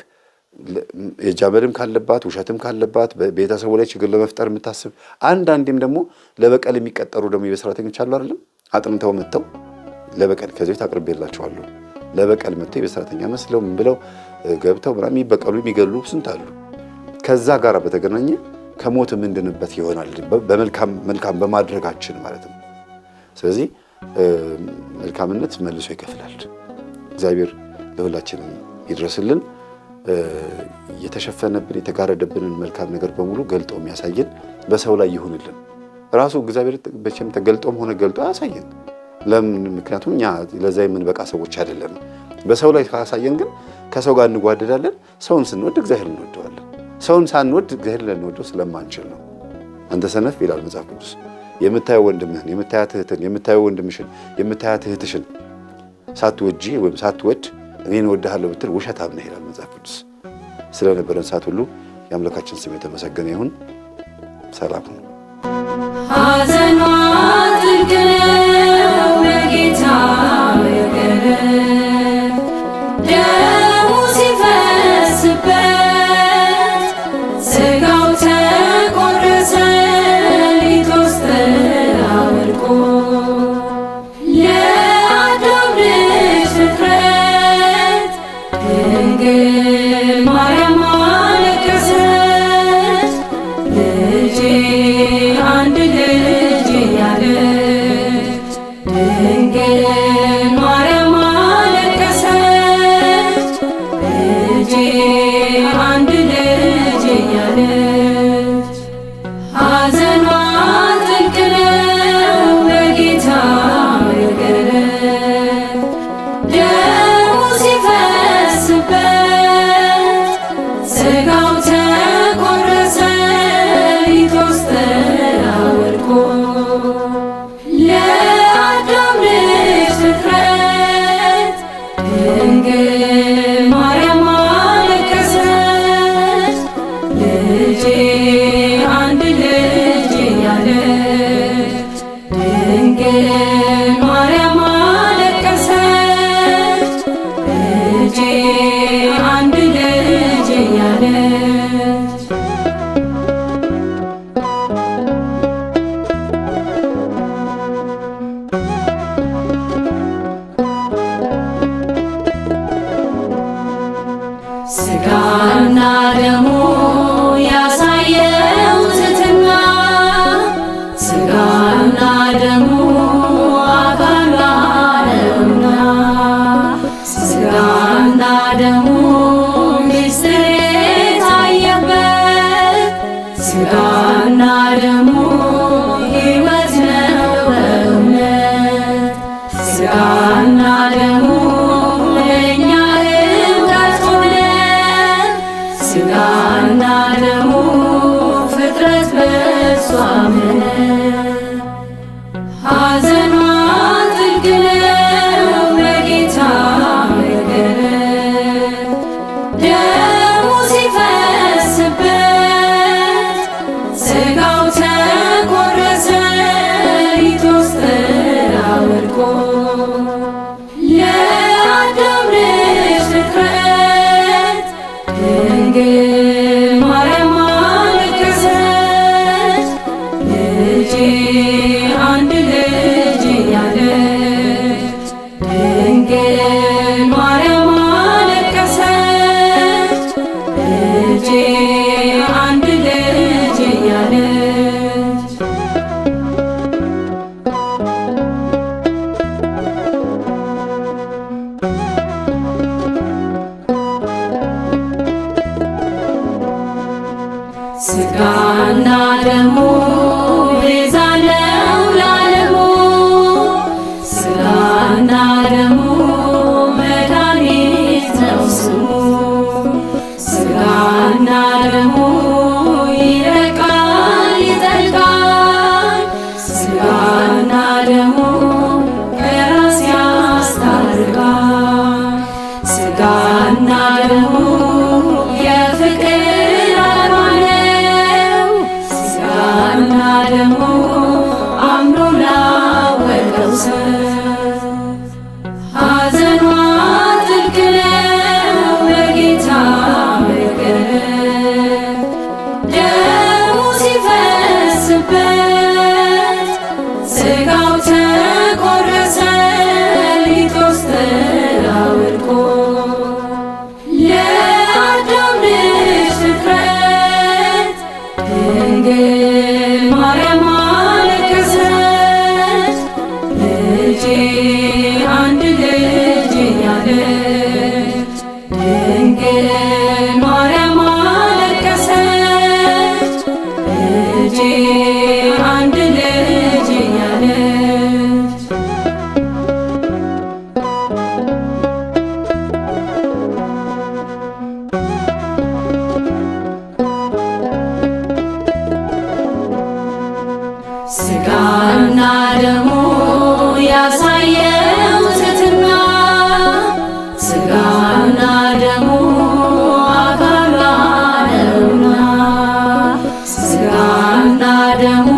የጃበልም ካለባት ውሸትም ካለባት ቤተሰቡ ላይ ችግር ለመፍጠር የምታስብ አንዳንዴም ደግሞ ለበቀል የሚቀጠሩ ደግሞ የቤት ሰራተኞች አሉ አይደለም። አጥንተው መጥተው ለበቀል ከዚህ ቤት አቅርቤላቸዋለሁ ለበቀል መጥተው የቤት ሰራተኛ መስለው ምን ብለው ገብተው ምናምን የሚበቀሉ የሚገሉ ስንት አሉ። ከዛ ጋር በተገናኘ ከሞት የምንድንበት ይሆናል መልካም በማድረጋችን ማለት ነው። ስለዚህ መልካምነት መልሶ ይከፍላል። እግዚአብሔር ለሁላችንም ይድረስልን። የተሸፈነብን የተጋረደብንን መልካም ነገር በሙሉ ገልጦ የሚያሳየን በሰው ላይ ይሁንልን። ራሱ እግዚአብሔር በቸም ተገልጦም ሆነ ገልጦ ያሳየን። ለምን? ምክንያቱም እኛ ለዛ የምንበቃ ሰዎች አይደለም። በሰው ላይ ካሳየን ግን ከሰው ጋር እንጓደዳለን። ሰውን ስንወድ እግዚአብሔር እንወደዋለን። ሰውን ሳንወድ እግዚአብሔር ልንወደው ስለማንችል ነው። አንተ ሰነፍ ይላል መጽሐፍ ቅዱስ። የምታየው ወንድምህን፣ የምታያት እህትን፣ የምታየው ወንድምሽን፣ የምታያት እህትሽን ሳትወጂ ወይም ሳትወድ እኔን እወድሃለሁ ብትል ውሸታም ነህ ይላል መጽሐፍ ቅዱስ። ስለነበረን ሰዓት ሁሉ የአምላካችን ስም የተመሰገነ ይሁን። ሰላም ሁኑ። ሐዘኗ ጥልቅ ነው በጌታ ደሙ ሲፈስበት ሥጋው ተቆረሰ ሊቶስ ተወድቆ ለአዳም ልጅ ፍጥረት ድንግል ማርያም አለቀሰች። ልጄ አንድ ልጅ ያለች ድንግል ማርያም አለቀሰች። ልጄ አንድ ልጅ ያለች ሐዘኗ ጥልቅ ነው በጌታ መገረድ ደሙ ሲፈስበት ሥጋው ተቆረሰ ሊቶስ ተወድቆ ለአዳም ልጅ ፍጥረት ድንግል ማርያም አለቀሰች። ልጄ አንድ ልጅ ያለች ድንግል ማርያም አለቀሰች። ልጄ አንድ ልጅ ያለች ሥጋና ደሙ ያሳየው ትሕትና ሥጋና ደሙ አካሏ ነውና ሥጋና ደሙ ምስጢር የታየበት ሥጋና ደሙ ሕይወት ነው በእውነት ሥጋና ደሙ ለእኛ እውቀት ሆነ ሥጋና ደሙ ፍጥረት በእርሱ አመነ። ሐዘኗ ጥልቅ ነው በጌታ አንድ ልጅ እያለች ድንግል ማርያም አለቀሰች። ልጄ አንድ ልጅ እያለች ሥጋና ደሙ ቤዛ ነው ለዓለሙ፣ ሥጋና ደሙ መድኃኒት ነው ስሙ። ሥጋና ደሙ ይረቃል ይጠልቃል፣ ሥጋና ደሙ ከራስ ያስታርቃል። ሥጋና ደሙ የፍቅር አርማ ነው፣ ሥጋና ደሙ አምኖ ላወቀው ሰው። ሐዘኗ ጥልቅ ነው በጌታ መገረፍ፣ ደሙ ሲፈስበት ሥጋው ተቆረሰ ሊቶስጥራ ወድቆ። ለአዳም ልጅ ፍጥረት ድንግል ማርያም አለቀሰች። ልጄ አንድ ልጅ እያለች ድንግል ማርያም አለቀሰች። ልጄ አንድ ልጅ እያለች ሥጋና ደሙ ያሳየው ትሕትና፣ ሥጋና ደሙ አካሏ ነውና። ሥጋና ደሙ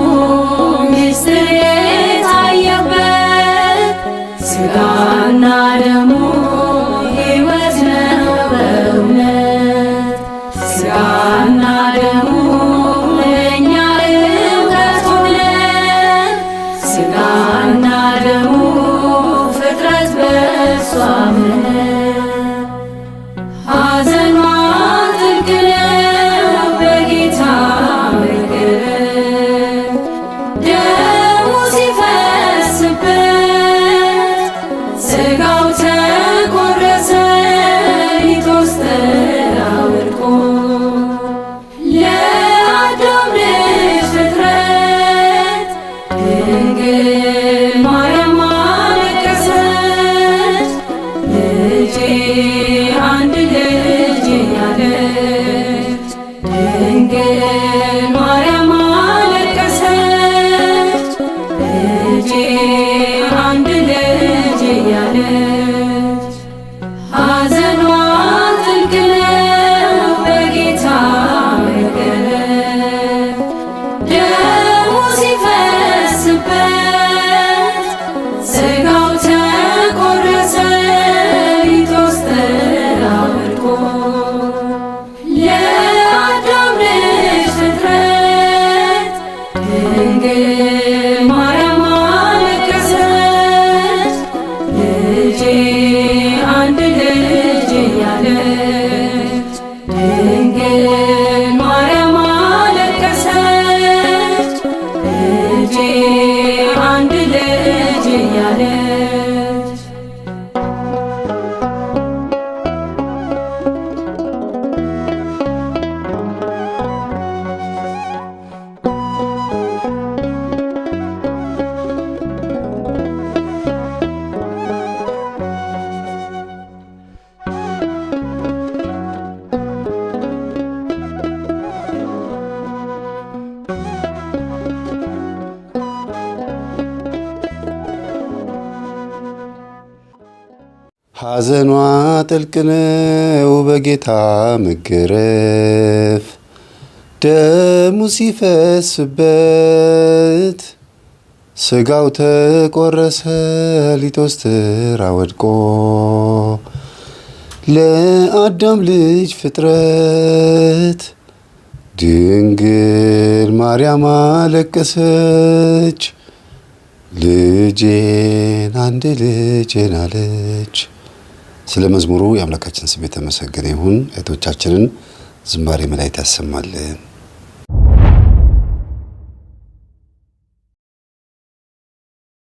ምስጢር የታየበት፣ ሥጋና ደሙ ሕይወት ነው በእውነት። ሥጋና ደሙ ለእኛ እውቀት ሆነ፣ ሥጋና ደሙ ፍጥረት በእርሱ አመነ። ሐዘኗ ጥልቅ ነው በጌታ መገረፍ፣ ደሙ ሲፈስበት ሥጋው ተቆረሰ ሊቶስጥራ ወድቆ። ለአዳም ልጅ ፍጥረት ድንግል ማርያም አለቀሰች። ልጄ አንድ ልጅ እያለች ድንግል ማርያም አለቀሰች። ልጄ አንድ ልጅ እያለች ሐዘኗ ጥልቅ ነው በጌታ መገረፍ፣ ደሙ ሲፈስበት ሥጋው ተቆረሰ ሊቶስጥራ ወድቆ። ለአዳም ልጅ ፍጥረት ድንግል ማርያም አለቀሰች። ልጄ አንድ ልጅ እያለች ድንግል ማርያም አለቀሰች። ልጄ አንድ ልጅ እያለች ሐዘኗ ጥልቅ ነው በጌታ መገረፍ፣ ደሙ ሲፈስበት ሥጋው ተቆረሰ ሊቶስጥራ ወድቆ። ለአዳም ልጅ ፍጥረት ድንግል ማርያም አለቀሰች። ልጄን አንድ ልጄን አለች። ስለ መዝሙሩ የአምላካችን ስም የተመሰገነ ይሁን። እህቶቻችንን ዝማሬ መላእክት ያሰማልን።